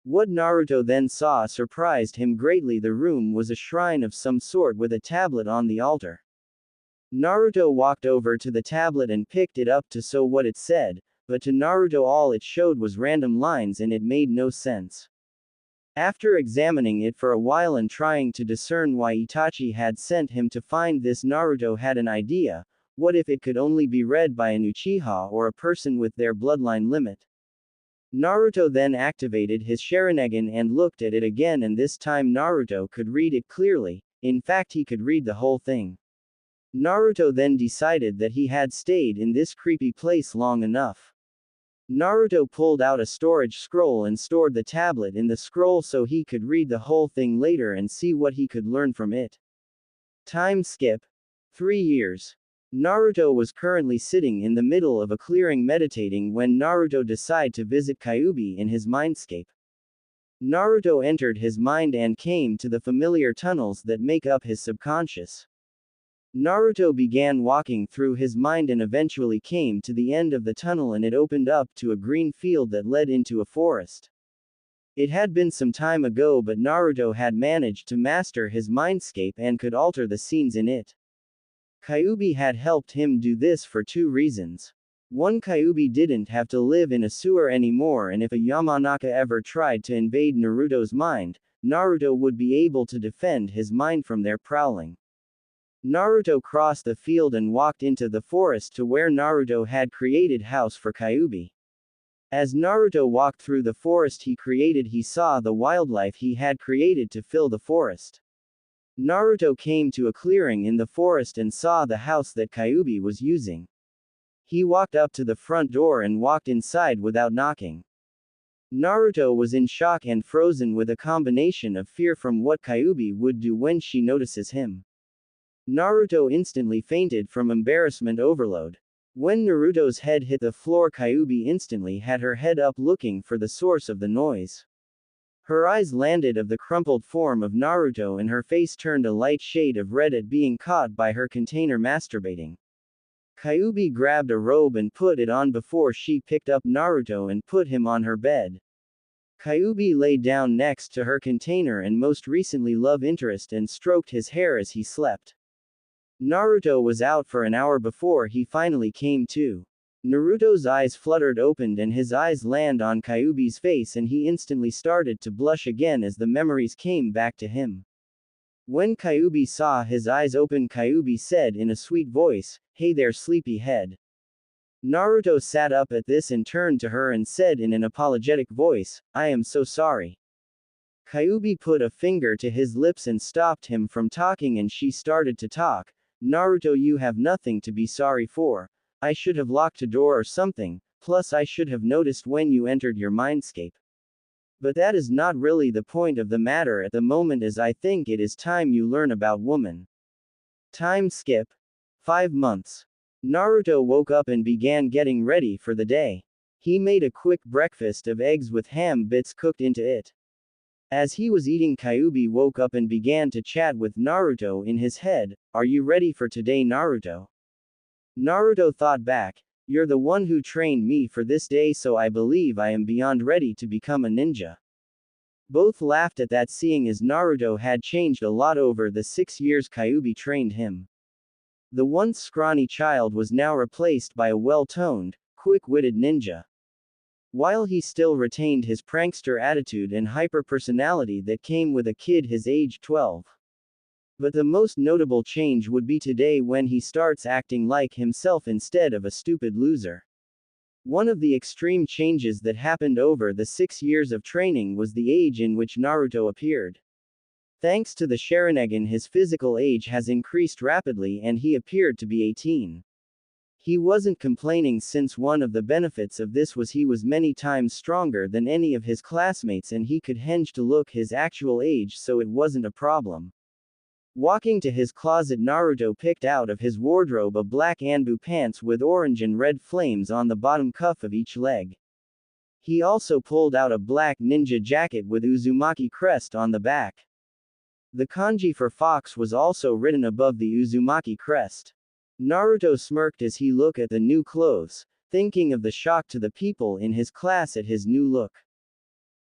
What Naruto then saw surprised him greatly. The room was a shrine of some sort with a tablet on the altar. Naruto walked over to the tablet and picked it up to see what it said, but to Naruto all it showed was random lines and it made no sense. After examining it for a while and trying to discern why Itachi had sent him to find this, Naruto had an idea. What if it could only be read by an Uchiha or a person with their bloodline limit? Naruto then activated his Sharingan and looked at it again, and this time Naruto could read it clearly. In fact, he could read the whole thing. Naruto then decided that he had stayed in this creepy place long enough. Naruto pulled out a storage scroll and stored the tablet in the scroll so he could read the whole thing later and see what he could learn from it. Time skip. 3 years. Naruto was currently sitting in the middle of a clearing meditating when Naruto decided to visit Kyuubi in his Mindscape. Naruto entered his mind and came to the familiar tunnels that make up his subconscious. Naruto began walking through his mind and eventually came to the end of the tunnel, and it opened up to a green field that led into a forest. It had been some time ago, but Naruto had managed to master his mindscape and could alter the scenes in it. Kyuubi had helped him do this for 2 reasons. 1, Kyuubi didn't have to live in a sewer anymore, and if a Yamanaka ever tried to invade Naruto's mind, Naruto would be able to defend his mind from their prowling. Naruto crossed the field and walked into the forest to where Naruto had created house for Kyuubi. As Naruto walked through the forest he saw the wildlife he had created to fill the forest. Naruto came to a clearing in the forest and saw the house that Kyuubi was using. He walked up to the front door and walked inside without knocking. Naruto was in shock and frozen with a combination of fear from what Kyuubi would do when she notices him. Naruto instantly fainted from embarrassment overload. When Naruto's head hit the floor, Kyuubi instantly had her head up looking for the source of the noise. Her eyes landed on the crumpled form of Naruto and her face turned a light shade of red at being caught by her container masturbating. Kyuubi grabbed a robe and put it on before she picked up Naruto and put him on her bed. Kyuubi lay down next to her container and most recently love interest and stroked his hair as he slept. Naruto was out for an hour before he finally came to. Naruto's eyes fluttered opened and his eyes land on Kyuubi's face and he instantly started to blush again as the memories came back to him. When Kyuubi saw his eyes open, Kyuubi said in a sweet voice, "Hey there, sleepyhead." Naruto sat up at this and turned to her and said in an apologetic voice, "I am so sorry." Kyuubi put a finger to his lips and stopped him from talking and she started to talk. "Naruto, you have nothing to be sorry for. I should have locked a door or something, plus I should have noticed when you entered your mindscape. But that is not really the point of the matter at the moment, as I think it is time you learn about woman." Time skip. 5 months. Naruto woke up and began getting ready for the day. He made a quick breakfast of eggs with ham bits cooked into it. As he was eating, Kyuubi woke up and began to chat with Naruto in his head. "Are you ready for today, Naruto?" Naruto thought back, "You're the one who trained me for this day, so I believe I am beyond ready to become a ninja." Both laughed at that, seeing as Naruto had changed a lot over the 6 years Kyuubi trained him. The once scrawny child was now replaced by a well-toned, quick-witted ninja. While he still retained his prankster attitude and hyper-personality that came with a kid his age 12. But the most notable change would be today when he starts acting like himself instead of a stupid loser. One of the extreme changes that happened over the 6 years of training was the age in which Naruto appeared. Thanks to the Sharingan, his physical age has increased rapidly and he appeared to be 18. He wasn't complaining, since one of the benefits of this was he was many times stronger than any of his classmates and he could henge to look his actual age, so it wasn't a problem. Walking to his closet, Naruto picked out of his wardrobe a black Anbu pants with orange and red flames on the bottom cuff of each leg. He also pulled out a black ninja jacket with Uzumaki crest on the back. The kanji for fox was also written above the Uzumaki crest. Naruto smirked as he looked at the new clothes, thinking of the shock to the people in his class at his new look.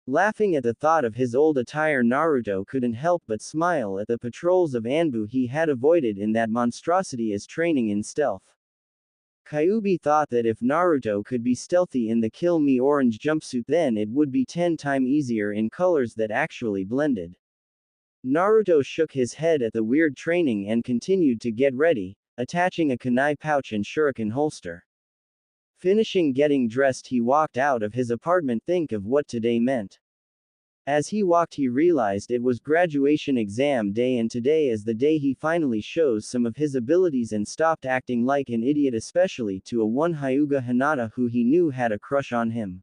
Laughing at the thought of his old attire, Naruto couldn't help but smile at the patrols of Anbu he had avoided in that monstrosity as training in stealth. Kyuubi thought that if Naruto could be stealthy in the Kill Me orange jumpsuit, then it would be 10 times easier in colors that actually blended. Naruto shook his head at the weird training and continued to get ready, attaching a kunai pouch and shuriken holster. Finishing getting dressed, he walked out of his apartment. Think of what today meant. As he walked, he realized it was graduation exam day, and today is the day he finally shows some of his abilities and stopped acting like an idiot, especially to a one Hyuga Hinata who he knew had a crush on him.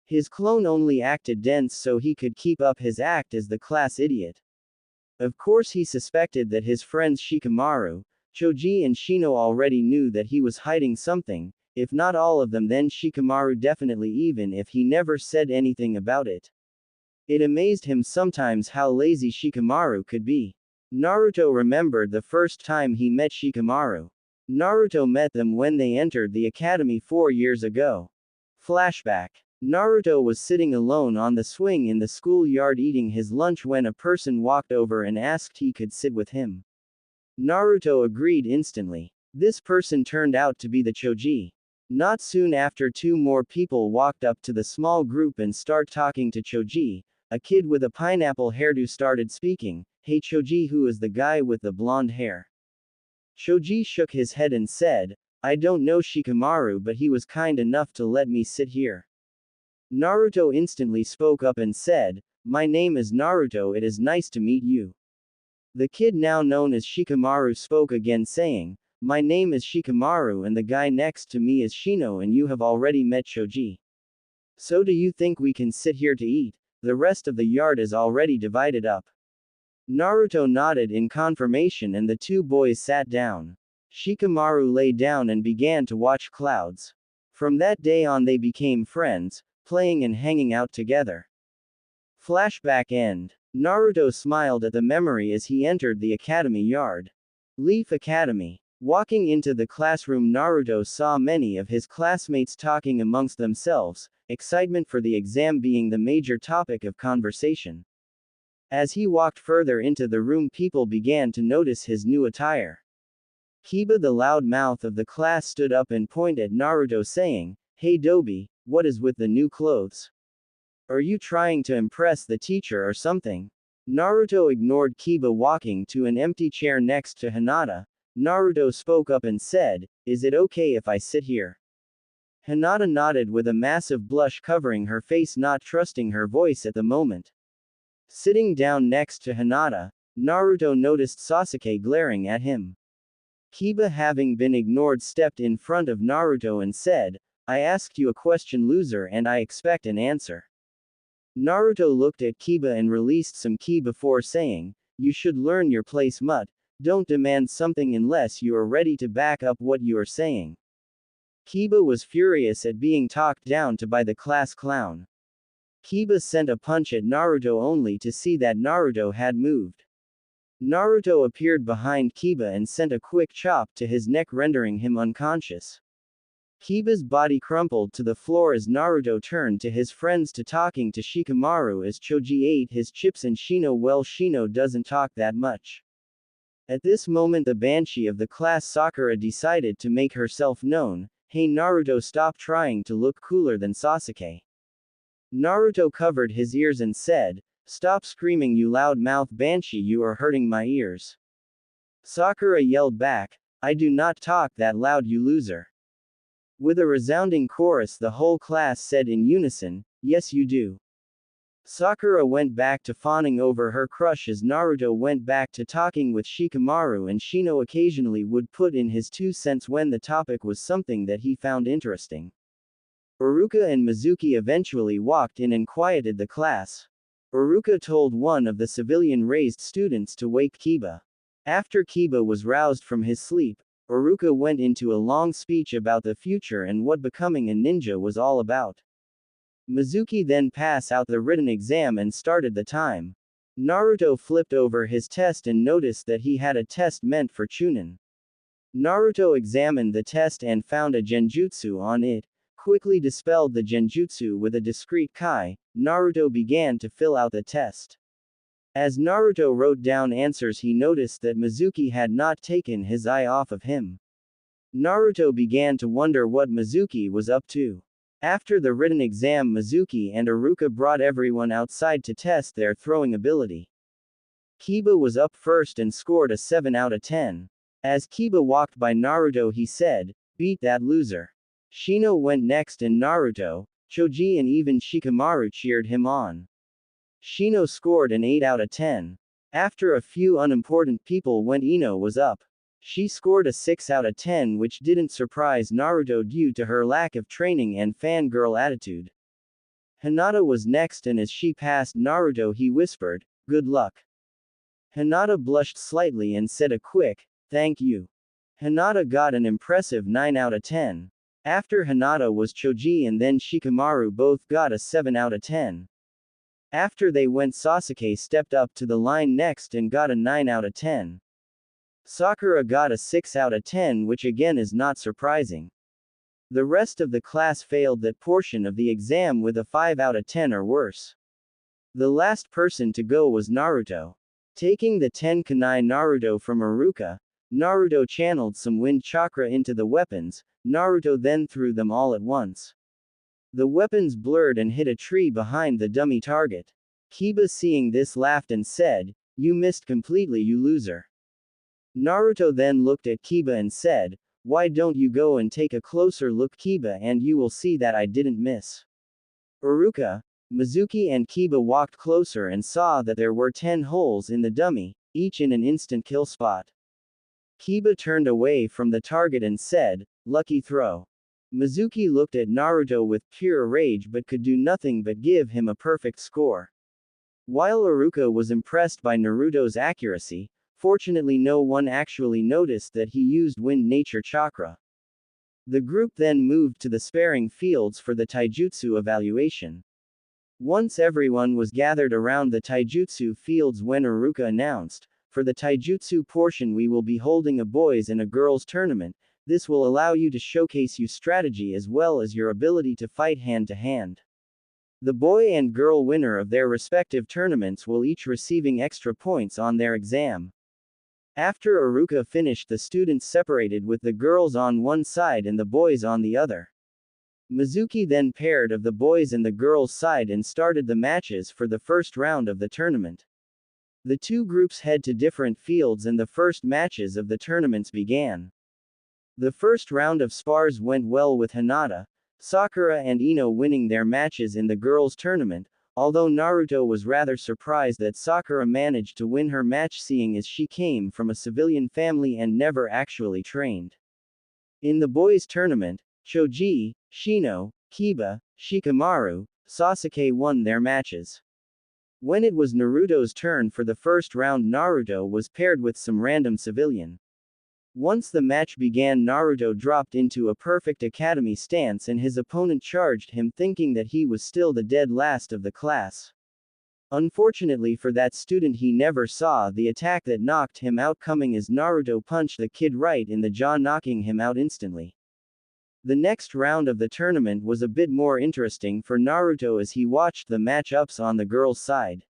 His clone only acted dense so he could keep up his act as the class idiot. Of course, he suspected that his friends Shikamaru, Choji and Shino already knew that he was hiding something, if not all of them, then Shikamaru definitely, even if he never said anything about it. It amazed him sometimes how lazy Shikamaru could be. Naruto remembered the first time he met Shikamaru. Naruto met them when they entered the academy 4 years ago. Flashback. Naruto was sitting alone on the swing in the schoolyard eating his lunch when a person walked over and asked he could sit with him. Naruto agreed instantly. This person turned out to be the Choji. Not soon after, 2 more people walked up to the small group and start talking to Choji. A kid with a pineapple hairdo started speaking. "Hey Choji, who is the guy with the blonde hair?" Choji shook his head and said, "I don't know Shikamaru, but he was kind enough to let me sit here." Naruto instantly spoke up and said, "My name is Naruto, it is nice to meet you." The kid now known as Shikamaru spoke again saying, "My name is Shikamaru and the guy next to me is Shino, and you have already met Choji. So do you think we can sit here to eat? The rest of the yard is already divided up." Naruto nodded in confirmation and the 2 boys sat down. Shikamaru lay down and began to watch clouds. From that day on they became friends, playing and hanging out together. Flashback end. Naruto smiled at the memory as he entered the academy yard. Leaf Academy. Walking into the classroom, Naruto saw many of his classmates talking amongst themselves, excitement for the exam being the major topic of conversation. As he walked further into the room, people began to notice his new attire. Kiba, the loud mouth of the class, stood up and pointed at Naruto saying, "Hey Dobi, what is with the new clothes? Are you trying to impress the teacher or something?" Naruto ignored Kiba walking to an empty chair next to Hinata. Naruto spoke up and said, "Is it okay if I sit here?" Hinata nodded with a massive blush covering her face, not trusting her voice at the moment. Sitting down next to Hinata, Naruto noticed Sasuke glaring at him. Kiba, having been ignored, stepped in front of Naruto and said, "I asked you a question, loser, and I expect an answer." Naruto looked at Kiba and released some ki before saying, "You should learn your place, mutt. Don't demand something unless you are ready to back up what you are saying." Kiba was furious at being talked down to by the class clown. Kiba sent a punch at Naruto only to see that Naruto had moved. Naruto appeared behind Kiba and sent a quick chop to his neck, rendering him unconscious. Kiba's body crumpled to the floor as Naruto turned to his friends to talking to Shikamaru as Choji ate his chips and Shino, well, Shino doesn't talk that much. At this moment the Banshee of the class, Sakura, decided to make herself known. "Hey Naruto, stop trying to look cooler than Sasuke." Naruto covered his ears and said, "Stop screaming, you loud-mouth Banshee, you are hurting my ears." Sakura yelled back, "I do not talk that loud, you loser." With a resounding chorus the whole class said in unison, "Yes you do." Sakura went back to fawning over her crush as Naruto went back to talking with Shikamaru, and Shino occasionally would put in his 2 cents when the topic was something that he found interesting. Iruka and Mizuki eventually walked in and quieted the class. Iruka told one of the civilian-raised students to wake Kiba. After Kiba was roused from his sleep, Iruka went into a long speech about the future and what becoming a ninja was all about. Mizuki then passed out the written exam and started the time. Naruto flipped over his test and noticed that he had a test meant for Chunin. Naruto examined the test and found a genjutsu on it, quickly dispelled the genjutsu with a discreet kai. Naruto began to fill out the test. As Naruto wrote down answers, he noticed that Mizuki had not taken his eye off of him. Naruto began to wonder what Mizuki was up to. After the written exam, Mizuki and Iruka brought everyone outside to test their throwing ability. Kiba was up first and scored a 7 out of 10. As Kiba walked by Naruto, he said, "Beat that loser." Shino went next and Naruto, Choji and even Shikamaru cheered him on. Shino scored an 8 out of 10. After a few unimportant people went, Ino was up. She scored a 6 out of 10, which didn't surprise Naruto due to her lack of training and fangirl attitude. Hinata was next and as she passed Naruto he whispered, "Good luck." Hinata blushed slightly and said a quick, "Thank you." Hinata got an impressive 9 out of 10. After Hinata was Choji and then Shikamaru, both got a 7 out of 10. After they went, Sasuke stepped up to the line next and got a 9 out of 10. Sakura got a 6 out of 10, which again is not surprising. The rest of the class failed that portion of the exam with a 5 out of 10 or worse. The last person to go was Naruto. Taking the 10 kunai Naruto from Iruka, Naruto channeled some wind chakra into the weapons. Naruto then threw them all at once. The weapons blurred and hit a tree behind the dummy target. Kiba, seeing this, laughed and said, "You missed completely, you loser." Naruto then looked at Kiba and said, "Why don't you go and take a closer look, Kiba, and you will see that I didn't miss." Iruka, Mizuki and Kiba walked closer and saw that there were 10 holes in the dummy, each in an instant kill spot. Kiba turned away from the target and said, "Lucky throw." Mizuki looked at Naruto with pure rage but could do nothing but give him a perfect score. While Iruka was impressed by Naruto's accuracy, fortunately no one actually noticed that he used wind nature chakra. The group then moved to the sparring fields for the taijutsu evaluation. Once everyone was gathered around the taijutsu fields when Iruka announced, "For the taijutsu portion we will be holding a boys and a girls tournament. This will allow you to showcase your strategy as well as your ability to fight hand to hand. The boy and girl winner of their respective tournaments will each receiving extra points on their exam." After Iruka finished, the students separated with the girls on one side and the boys on the other. Mizuki then paired of the boys and the girls' side and started the matches for the first round of the tournament. The two groups head to different fields and the first matches of the tournaments began. The first round of spars went well with Hinata, Sakura and Ino winning their matches in the girls' tournament, although Naruto was rather surprised that Sakura managed to win her match seeing as she came from a civilian family and never actually trained. In the boys' tournament, Choji, Shino, Kiba, Shikamaru, Sasuke won their matches. When it was Naruto's turn for the first round, Naruto was paired with some random civilian. Once the match began, Naruto dropped into a perfect academy stance and his opponent charged him thinking that he was still the dead last of the class. Unfortunately for that student, he never saw the attack that knocked him out coming as Naruto punched the kid right in the jaw, knocking him out instantly. The next round of the tournament was a bit more interesting for Naruto as he watched the matchups on the girls' side.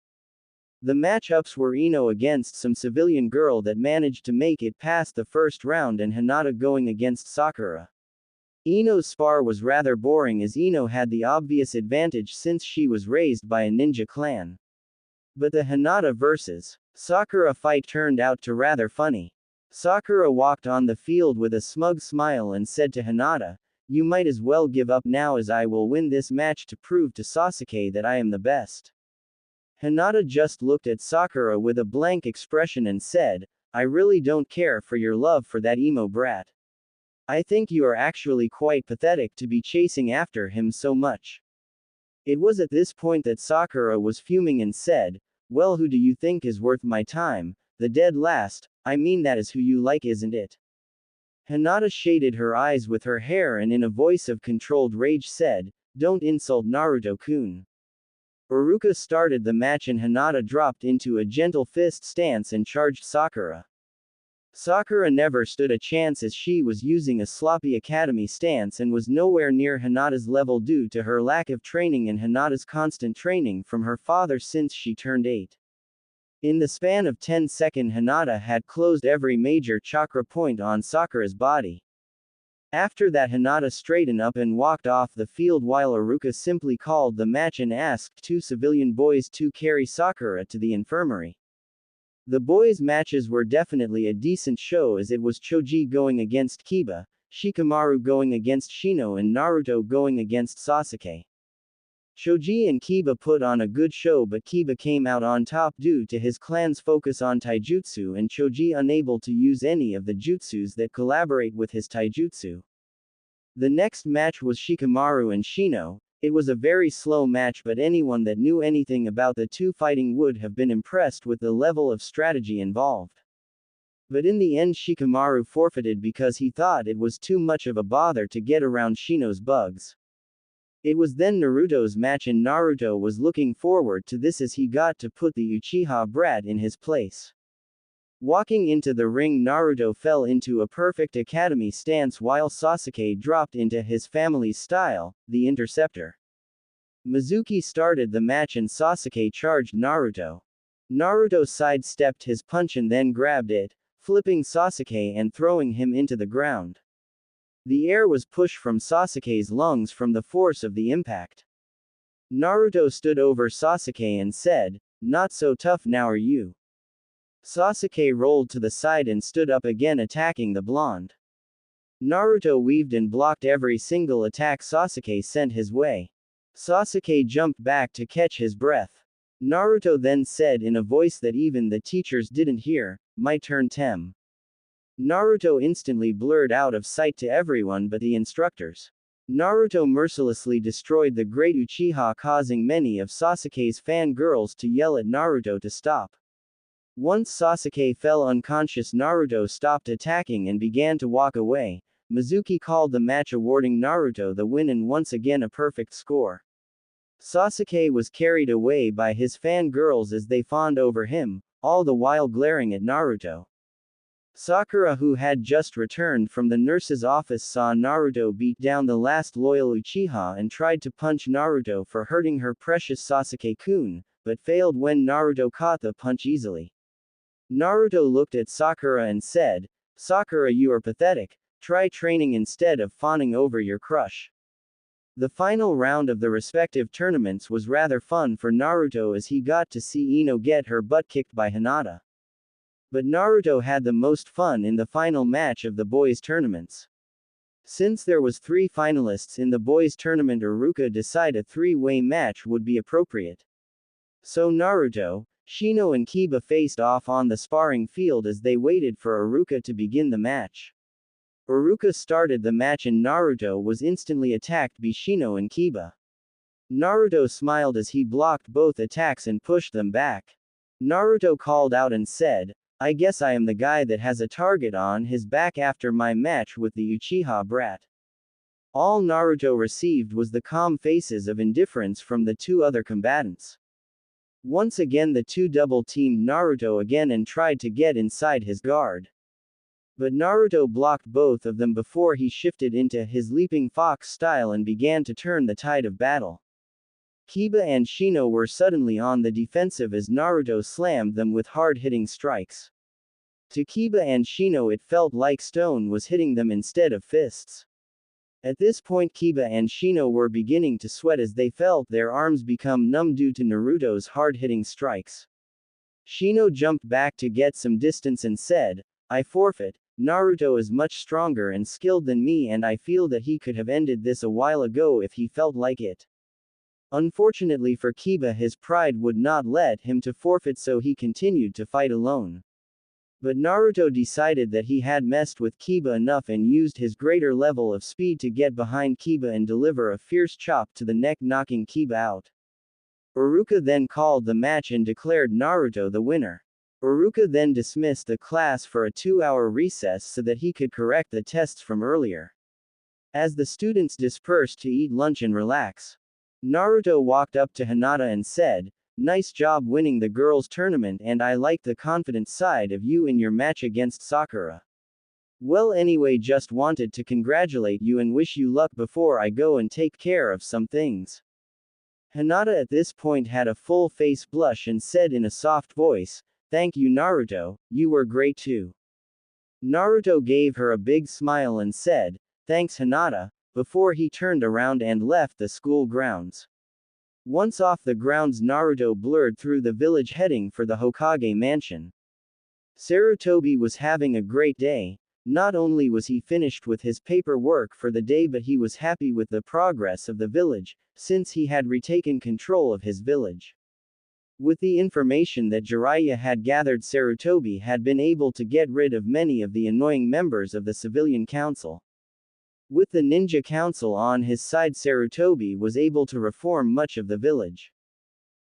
The matchups were Ino against some civilian girl that managed to make it past the first round and Hinata going against Sakura. Ino's spar was rather boring as Ino had the obvious advantage since she was raised by a ninja clan. But the Hinata vs. Sakura fight turned out to rather funny. Sakura walked on the field with a smug smile and said to Hinata, "You might as well give up now as I will win this match to prove to Sasuke that I am the best." Hinata just looked at Sakura with a blank expression and said, "I really don't care for your love for that emo brat. I think you are actually quite pathetic to be chasing after him so much." It was at this point that Sakura was fuming and said, "Well, who do you think is worth my time? The dead last, I mean that is who you like, isn't it?" Hinata shaded her eyes with her hair and in a voice of controlled rage said, "Don't insult Naruto-kun." Iruka started the match and Hinata dropped into a gentle fist stance and charged Sakura. Sakura never stood a chance as she was using a sloppy academy stance and was nowhere near Hinata's level due to her lack of training and Hinata's constant training from her father since she turned 8. In the span of 10 seconds, Hinata had closed every major chakra point on Sakura's body. After that, Hinata straightened up and walked off the field while Iruka simply called the match and asked 2 civilian boys to carry Sakura to the infirmary. The boys' matches were definitely a decent show as it was Choji going against Kiba, Shikamaru going against Shino and Naruto going against Sasuke. Choji and Kiba put on a good show, but Kiba came out on top due to his clan's focus on taijutsu and Choji unable to use any of the jutsus that collaborate with his taijutsu. The next match was Shikamaru and Shino. It was a very slow match, but anyone that knew anything about the two fighting would have been impressed with the level of strategy involved. But in the end, Shikamaru forfeited because he thought it was too much of a bother to get around Shino's bugs. It was then Naruto's match, and Naruto was looking forward to this as he got to put the Uchiha brat in his place. Walking into the ring, Naruto fell into a perfect academy stance while Sasuke dropped into his family's style, the interceptor. Mizuki started the match and Sasuke charged Naruto. Naruto sidestepped his punch and then grabbed it, flipping Sasuke and throwing him into the ground. The air was pushed from Sasuke's lungs from the force of the impact. Naruto stood over Sasuke and said, "Not so tough now, are you?" Sasuke rolled to the side and stood up again, attacking the blonde. Naruto weaved and blocked every single attack Sasuke sent his way. Sasuke jumped back to catch his breath. Naruto then said in a voice that even the teachers didn't hear, "My turn, Tem." Naruto instantly blurred out of sight to everyone but the instructors. Naruto mercilessly destroyed the great Uchiha, causing many of Sasuke's fangirls to yell at Naruto to stop. Once Sasuke fell unconscious, Naruto stopped attacking and began to walk away. Mizuki called the match, awarding Naruto the win and once again a perfect score. Sasuke was carried away by his fangirls as they fawned over him, all the while glaring at Naruto. Sakura, who had just returned from the nurse's office, saw Naruto beat down the last loyal Uchiha and tried to punch Naruto for hurting her precious Sasuke-kun, but failed when Naruto caught the punch easily. Naruto looked at Sakura and said, "Sakura, you are pathetic. Try training instead of fawning over your crush." The final round of the respective tournaments was rather fun for Naruto as he got to see Ino get her butt kicked by Hinata. But Naruto had the most fun in the final match of the boys' tournaments. Since there was 3 finalists in the boys' tournament, Iruka decided a 3-way match would be appropriate. So Naruto, Shino and Kiba faced off on the sparring field as they waited for Iruka to begin the match. Iruka started the match and Naruto was instantly attacked by Shino and Kiba. Naruto smiled as he blocked both attacks and pushed them back. Naruto called out and said, "I guess I am the guy that has a target on his back after my match with the Uchiha brat." All Naruto received was the calm faces of indifference from the 2 other combatants. Once again the 2 double-teamed Naruto again and tried to get inside his guard. But Naruto blocked both of them before he shifted into his leaping fox style and began to turn the tide of battle. Kiba and Shino were suddenly on the defensive as Naruto slammed them with hard-hitting strikes. To Kiba and Shino it felt like stone was hitting them instead of fists. At this point Kiba and Shino were beginning to sweat as they felt their arms become numb due to Naruto's hard-hitting strikes. Shino jumped back to get some distance and said, "I forfeit. Naruto is much stronger and skilled than me and I feel that he could have ended this a while ago if he felt like it." Unfortunately for Kiba, his pride would not let him to forfeit, so he continued to fight alone. But Naruto decided that he had messed with Kiba enough and used his greater level of speed to get behind Kiba and deliver a fierce chop to the neck, knocking Kiba out. Iruka then called the match and declared Naruto the winner. Iruka then dismissed the class for a 2-hour recess so that he could correct the tests from earlier. As the students dispersed to eat lunch and relax, Naruto walked up to Hinata and said, Nice job winning the girls' tournament, and I like the confident side of you in your match against Sakura. Well, anyway, just wanted to congratulate you and wish you luck before I go and take care of some things. Hinata at this point had a full face blush and said in a soft voice, "Thank you, Naruto, you were great too." Naruto gave her a big smile and said, "Thanks, Hinata," before he turned around and left the school grounds. Once off the grounds, Naruto blurred through the village heading for the Hokage mansion. Sarutobi was having a great day. Not only was he finished with his paperwork for the day, but he was happy with the progress of the village, since he had retaken control of his village. With the information that Jiraiya had gathered, Sarutobi had been able to get rid of many of the annoying members of the civilian council. With the ninja council on his side, Sarutobi was able to reform much of the village.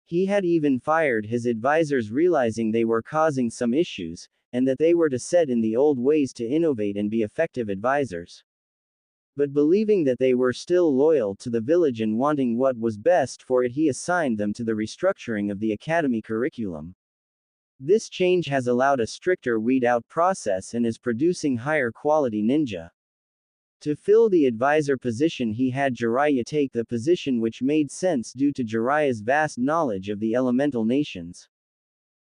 He had even fired his advisors, realizing they were causing some issues, and that they were to set in the old ways to innovate and be effective advisors. But believing that they were still loyal to the village and wanting what was best for it, he assigned them to the restructuring of the academy curriculum. This change has allowed a stricter weed-out process and is producing higher quality ninja. To fill the advisor position, he had Jiraiya take the position, which made sense due to Jiraiya's vast knowledge of the elemental nations.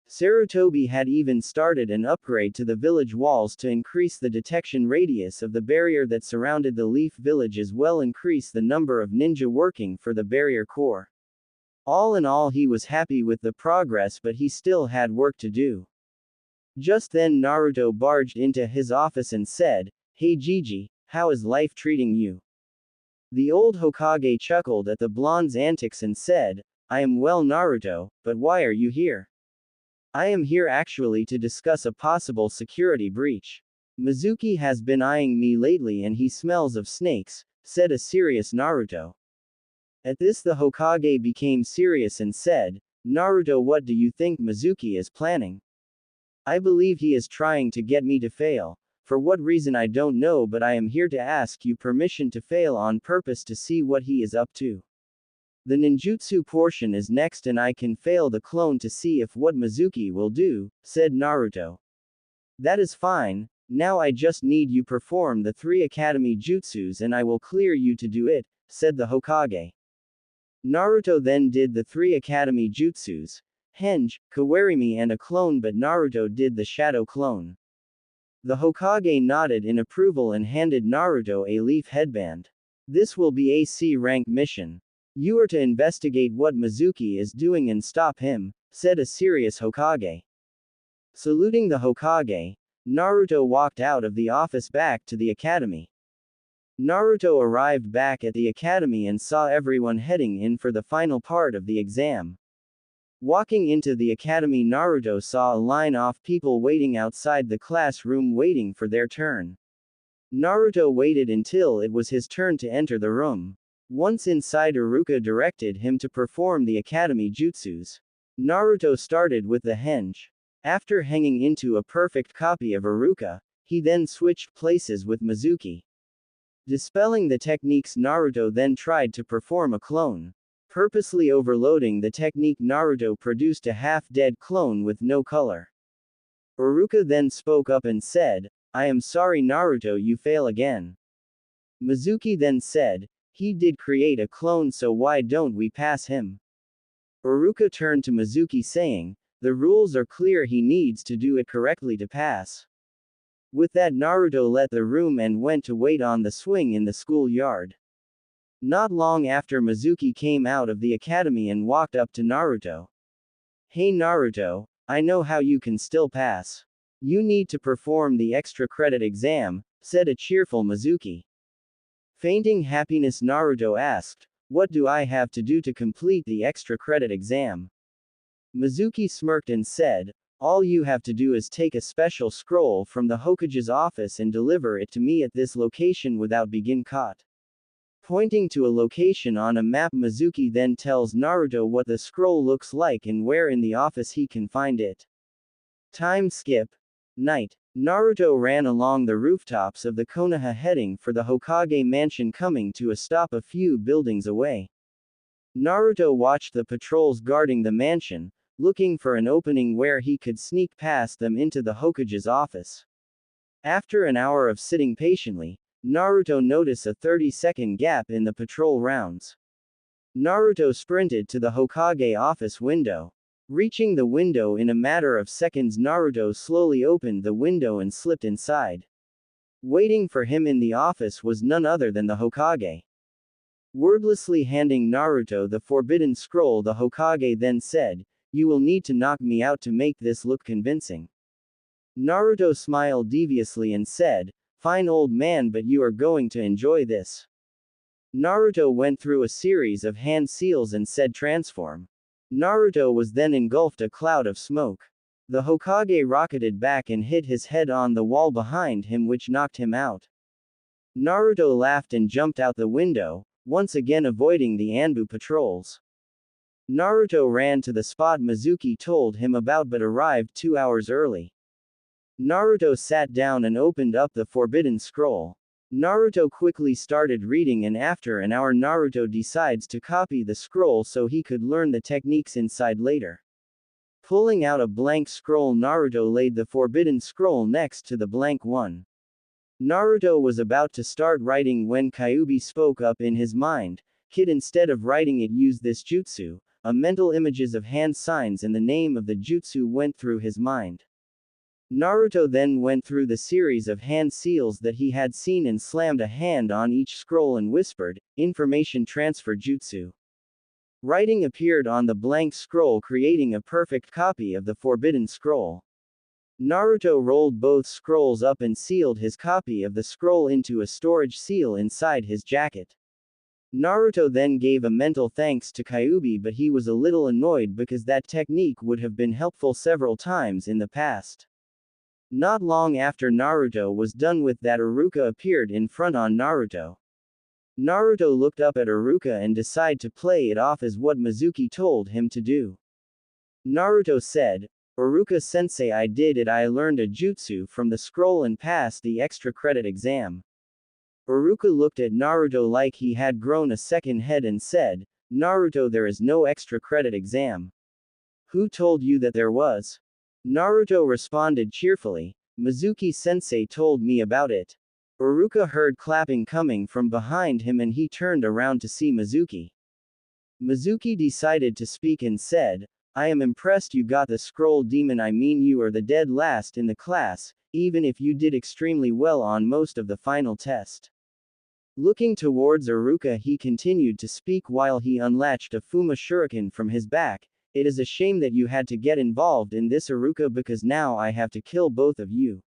Sarutobi had even started an upgrade to the village walls to increase the detection radius of the barrier that surrounded the Leaf Village, as well increase the number of ninja working for the barrier core. All in all, he was happy with the progress, but he still had work to do. Just then Naruto barged into his office and said, "Hey Gigi, how is life treating you?" The old Hokage chuckled at the blonde's antics and said, "I am well, Naruto, but why are you here?" "I am here actually to discuss a possible security breach. Mizuki has been eyeing me lately and he smells of snakes," said a serious Naruto. At this the Hokage became serious and said, "Naruto, what do you think Mizuki is planning?" "I believe he is trying to get me to fail. For what reason I don't know, but I am here to ask you permission to fail on purpose to see what he is up to. The ninjutsu portion is next and I can fail the clone to see if what Mizuki will do," said Naruto. "That is fine. Now I just need you perform the 3 academy jutsus and I will clear you to do it," said the Hokage. Naruto then did the 3 academy jutsus, Henge, Kawarimi and a clone, but Naruto did the shadow clone. The Hokage nodded in approval and handed Naruto a leaf headband. "This will be a C rank mission. You are to investigate what Mizuki is doing and stop him," said a serious Hokage. Saluting the Hokage, Naruto walked out of the office back to the academy. Naruto arrived back at the academy and saw everyone heading in for the final part of the exam. Walking into the academy, Naruto saw a line of people waiting outside the classroom waiting for their turn. Naruto waited until it was his turn to enter the room. Once inside, Iruka directed him to perform the academy jutsus. Naruto started with the henge. After hanging into a perfect copy of Iruka, he then switched places with Mizuki. Dispelling the techniques, Naruto then tried to perform a clone. Purposely overloading the technique, Naruto produced a half-dead clone with no color. Iruka then spoke up and said, "I am sorry Naruto, you fail again." Mizuki then said, "He did create a clone, so why don't we pass him?" Iruka turned to Mizuki saying, "The rules are clear, he needs to do it correctly to pass." With that, Naruto left the room and went to wait on the swing in the schoolyard. Not long after, Mizuki came out of the academy and walked up to Naruto. "Hey Naruto, I know how you can still pass. You need to perform the extra credit exam," said a cheerful Mizuki. Fainting happiness, Naruto asked, "What do I have to do to complete the extra credit exam?" Mizuki smirked and said, "All you have to do is take a special scroll from the Hokage's office and deliver it to me at this location without being caught." Pointing to a location on a map, Mizuki then tells Naruto what the scroll looks like and where in the office he can find it. Time skip. Night. Naruto ran along the rooftops of the Konoha heading for the Hokage mansion, coming to a stop a few buildings away. Naruto watched the patrols guarding the mansion, looking for an opening where he could sneak past them into the Hokage's office. After an hour of sitting patiently, Naruto noticed a 30-second gap in the patrol rounds. Naruto sprinted to the Hokage office window. Reaching the window in a matter of seconds, Naruto slowly opened the window and slipped inside. Waiting for him in the office was none other than the Hokage. Wordlessly handing Naruto the forbidden scroll, the Hokage then said, "You will need to knock me out to make this look convincing." Naruto smiled deviously and said, "Fine old man, but you are going to enjoy this." Naruto went through a series of hand seals and said transform. Naruto was then engulfed a cloud of smoke. The Hokage rocketed back and hit his head on the wall behind him, which knocked him out. Naruto laughed and jumped out the window, once again avoiding the Anbu patrols. Naruto ran to the spot Mizuki told him about but arrived 2 hours early. Naruto sat down and opened up the forbidden scroll. Naruto quickly started reading, and after an hour Naruto decides to copy the scroll so he could learn the techniques inside later. Pulling out a blank scroll, Naruto laid the forbidden scroll next to the blank one. Naruto was about to start writing when Kyuubi spoke up in his mind. "Kid, instead of writing it, use this jutsu." A mental images of hand signs and the name of the jutsu went through his mind. Naruto then went through the series of hand seals that he had seen and slammed a hand on each scroll and whispered, "Information transfer jutsu." Writing appeared on the blank scroll, creating a perfect copy of the forbidden scroll. Naruto rolled both scrolls up and sealed his copy of the scroll into a storage seal inside his jacket. Naruto then gave a mental thanks to Kyuubi, but he was a little annoyed because that technique would have been helpful several times in the past. Not long after Naruto was done with that, Iruka appeared in front on Naruto. Naruto looked up at Iruka and decided to play it off as what Mizuki told him to do. Naruto said, "Iruka-sensei, I did it. I learned a jutsu from the scroll and passed the extra credit exam." Iruka looked at Naruto like he had grown a second head and said, "Naruto, there is no extra credit exam. Who told you that there was?" Naruto responded cheerfully, "Mizuki-sensei told me about it." Iruka heard clapping coming from behind him and he turned around to see Mizuki. Mizuki decided to speak and said, "I am impressed you got the scroll, demon. I mean, you are the dead last in the class, even if you did extremely well on most of the final test." Looking towards Iruka, he continued to speak while he unlatched a Fuma shuriken from his back. "It is a shame that you had to get involved in this, Iruka, because now I have to kill both of you."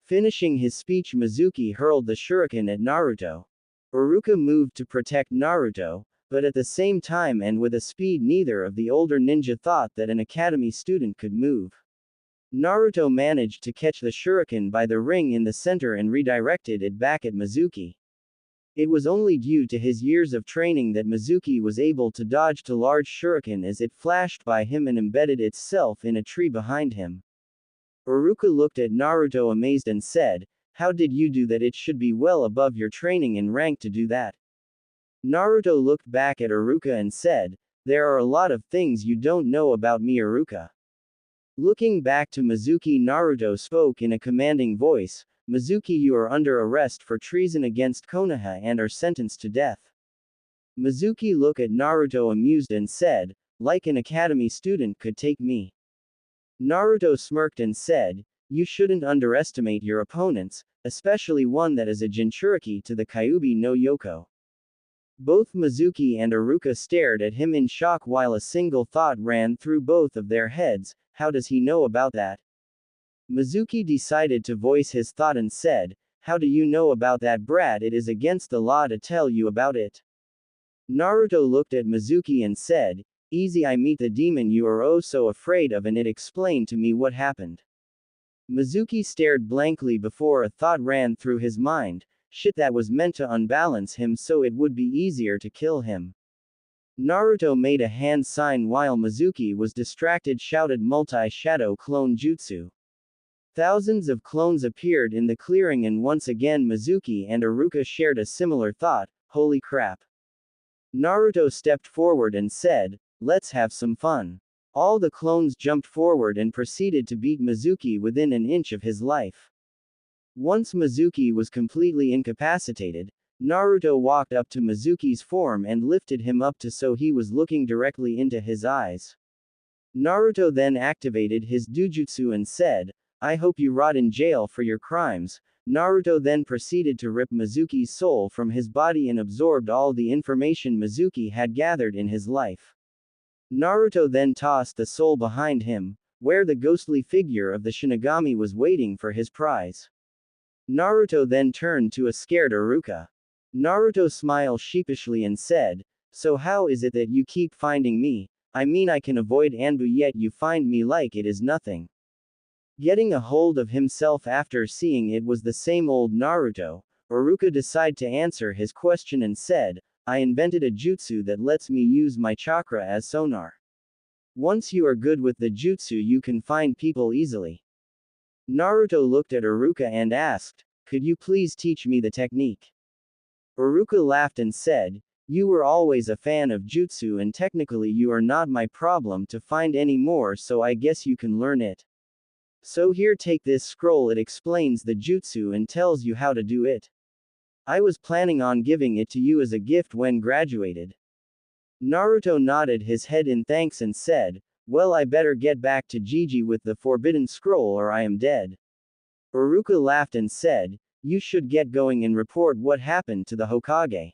Finishing his speech, Mizuki hurled the shuriken at Naruto. Iruka moved to protect Naruto, but at the same time and with a speed neither of the older ninja thought that an academy student could move. Naruto managed to catch the shuriken by the ring in the center and redirected it back at Mizuki. It was only due to his years of training that Mizuki was able to dodge the large shuriken as it flashed by him and embedded itself in a tree behind him. Iruka looked at Naruto amazed and said, "How did you do that? It should be well above your training and rank to do that." Naruto looked back at Iruka and said, "There are a lot of things you don't know about me, Iruka." Looking back to Mizuki, Naruto spoke in a commanding voice, "Mizuki, you are under arrest for treason against Konoha and are sentenced to death." Mizuki looked at Naruto amused and said, "Like an academy student could take me." Naruto smirked and said, "You shouldn't underestimate your opponents, especially one that is a Jinchuriki to the Kyuubi no Yoko." Both Mizuki and Iruka stared at him in shock while a single thought ran through both of their heads, how does he know about that? Mizuki decided to voice his thought and said, "How do you know about that, brat? It is against the law to tell you about it." Naruto looked at Mizuki and said, "Easy, I meet the demon you are oh so afraid of and it explained to me what happened." Mizuki stared blankly before a thought ran through his mind, shit, that was meant to unbalance him so it would be easier to kill him. Naruto made a hand sign while Mizuki was distracted, shouted multi-shadow clone jutsu. Thousands of clones appeared in the clearing and once again Mizuki and Iruka shared a similar thought, holy crap. Naruto stepped forward and said, "Let's have some fun." All the clones jumped forward and proceeded to beat Mizuki within an inch of his life. Once Mizuki was completely incapacitated, Naruto walked up to Mizuki's form and lifted him up to so he was looking directly into his eyes. Naruto then activated his dujutsu and said, "I hope you rot in jail for your crimes." Naruto then proceeded to rip Mizuki's soul from his body and absorbed all the information Mizuki had gathered in his life. Naruto then tossed the soul behind him, where the ghostly figure of the Shinigami was waiting for his prize. Naruto then turned to a scared Iruka. Naruto smiled sheepishly and said, "So how is it that you keep finding me? I mean, I can avoid Anbu, yet you find me like it is nothing." Getting a hold of himself after seeing it was the same old Naruto, Iruka decided to answer his question and said, "I invented a jutsu that lets me use my chakra as sonar. Once you are good with the jutsu, you can find people easily." Naruto looked at Iruka and asked, "Could you please teach me the technique?" Iruka laughed and said, "You were always a fan of jutsu and technically you are not my problem to find anymore, so I guess you can learn it. So here, take this scroll, it explains the jutsu and tells you how to do it. I was planning on giving it to you as a gift when graduated." Naruto nodded his head in thanks and said, "Well, I better get back to Gigi with the forbidden scroll or I am dead." Iruka laughed and said, "You should get going and report what happened to the Hokage."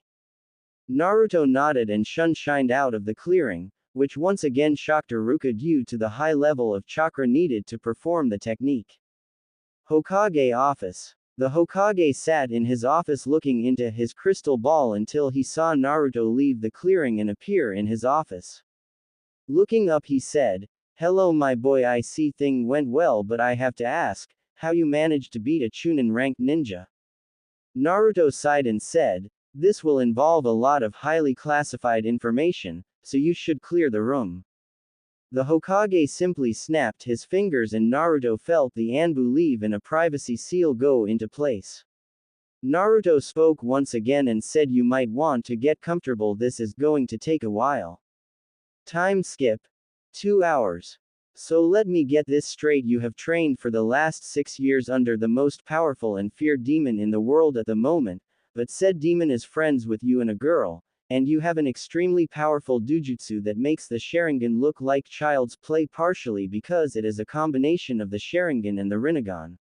Naruto nodded and shined out of the clearing, which once again shocked Iruka due to the high level of chakra needed to perform the technique. Hokage office. The Hokage sat in his office looking into his crystal ball until he saw Naruto leave the clearing and appear in his office. Looking up, he said, "Hello my boy, I see thing went well, but I have to ask, how you managed to beat a Chunin ranked ninja?" Naruto sighed and said, "This will involve a lot of highly classified information, so you should clear the room." The Hokage simply snapped his fingers and Naruto felt the Anbu leave and a privacy seal go into place. Naruto spoke once again and said, "You might want to get comfortable, this is going to take a while." Time skip. 2 hours. So let me get this straight, you have trained for the last 6 years under the most powerful and feared demon in the world at the moment, but said demon is friends with you and a girl, and you have an extremely powerful dujutsu that makes the Sharingan look like child's play partially because it is a combination of the Sharingan and the Rinnegan.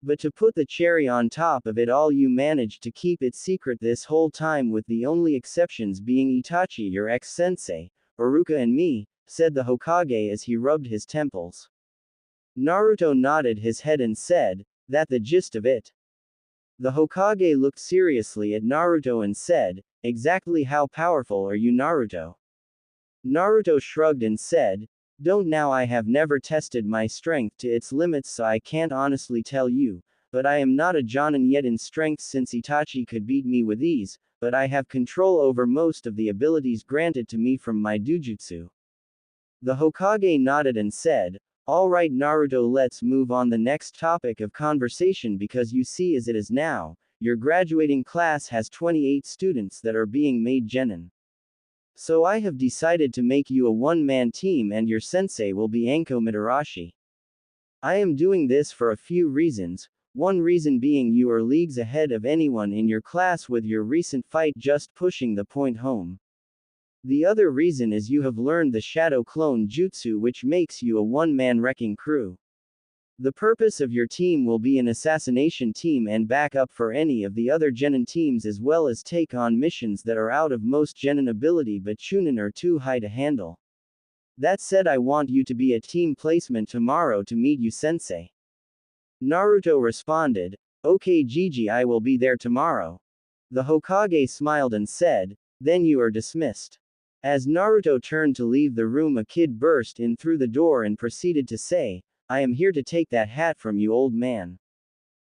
But to put the cherry on top of it all, you managed to keep it secret this whole time, with the only exceptions being Itachi, your ex-sensei, Iruka and me," said the Hokage as he rubbed his temples. Naruto nodded his head and said, "That the gist of it?" The Hokage looked seriously at Naruto and said, "Exactly how powerful are you, Naruto?" Naruto shrugged and said, "Don't know, I have never tested my strength to its limits, so I can't honestly tell you, but I am not a Jonin yet in strength since Itachi could beat me with ease, but I have control over most of the abilities granted to me from my dujutsu." The Hokage nodded and said, "Alright Naruto, let's move on the next topic of conversation, because you see as it is now, your graduating class has 28 students that are being made genin. So I have decided to make you a one-man team and your sensei will be Anko Mitarashi. I am doing this for a few reasons, one reason being you are leagues ahead of anyone in your class with your recent fight just pushing the point home. The other reason is you have learned the Shadow Clone Jutsu, which makes you a one-man wrecking crew. The purpose of your team will be an assassination team and backup for any of the other Genin teams, as well as take on missions that are out of most Genin ability but Chunin are too high to handle. That said, I want you to be a team placement tomorrow to meet you sensei." Naruto responded, "Okay Gigi, I will be there tomorrow." The Hokage smiled and said, "Then you are dismissed." As Naruto turned to leave the room, a kid burst in through the door and proceeded to say, "I am here to take that hat from you, old man."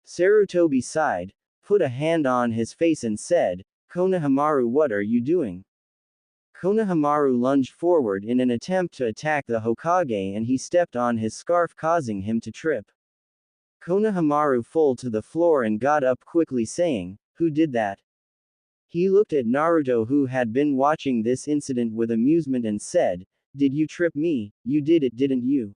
Sarutobi sighed, put a hand on his face and said, "Konohamaru, what are you doing?" Konohamaru lunged forward in an attempt to attack the Hokage and he stepped on his scarf, causing him to trip. Konohamaru fell to the floor and got up quickly saying, "Who did that?" He looked at Naruto, who had been watching this incident with amusement, and said, "Did you trip me? You did it, didn't you?"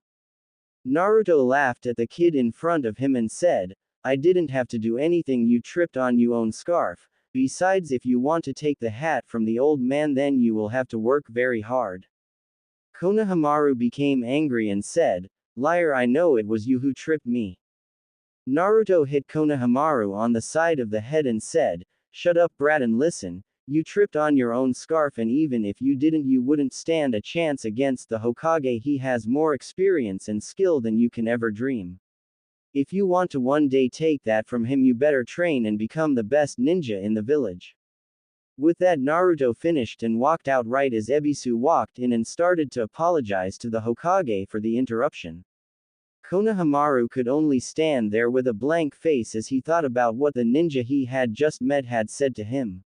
Naruto laughed at the kid in front of him and said, "I didn't have to do anything, you tripped on your own scarf. Besides, if you want to take the hat from the old man, then you will have to work very hard." Konohamaru became angry and said, "Liar, I know it was you who tripped me." Naruto hit Konohamaru on the side of the head and said, "Shut up, brat, and listen. You tripped on your own scarf, and even if you didn't, you wouldn't stand a chance against the Hokage. He has more experience and skill than you can ever dream. If you want to one day take that from him, you better train and become the best ninja in the village." With that, Naruto finished and walked out right as Ebisu walked in and started to apologize to the Hokage for the interruption. Konohamaru could only stand there with a blank face as he thought about what the ninja he had just met had said to him.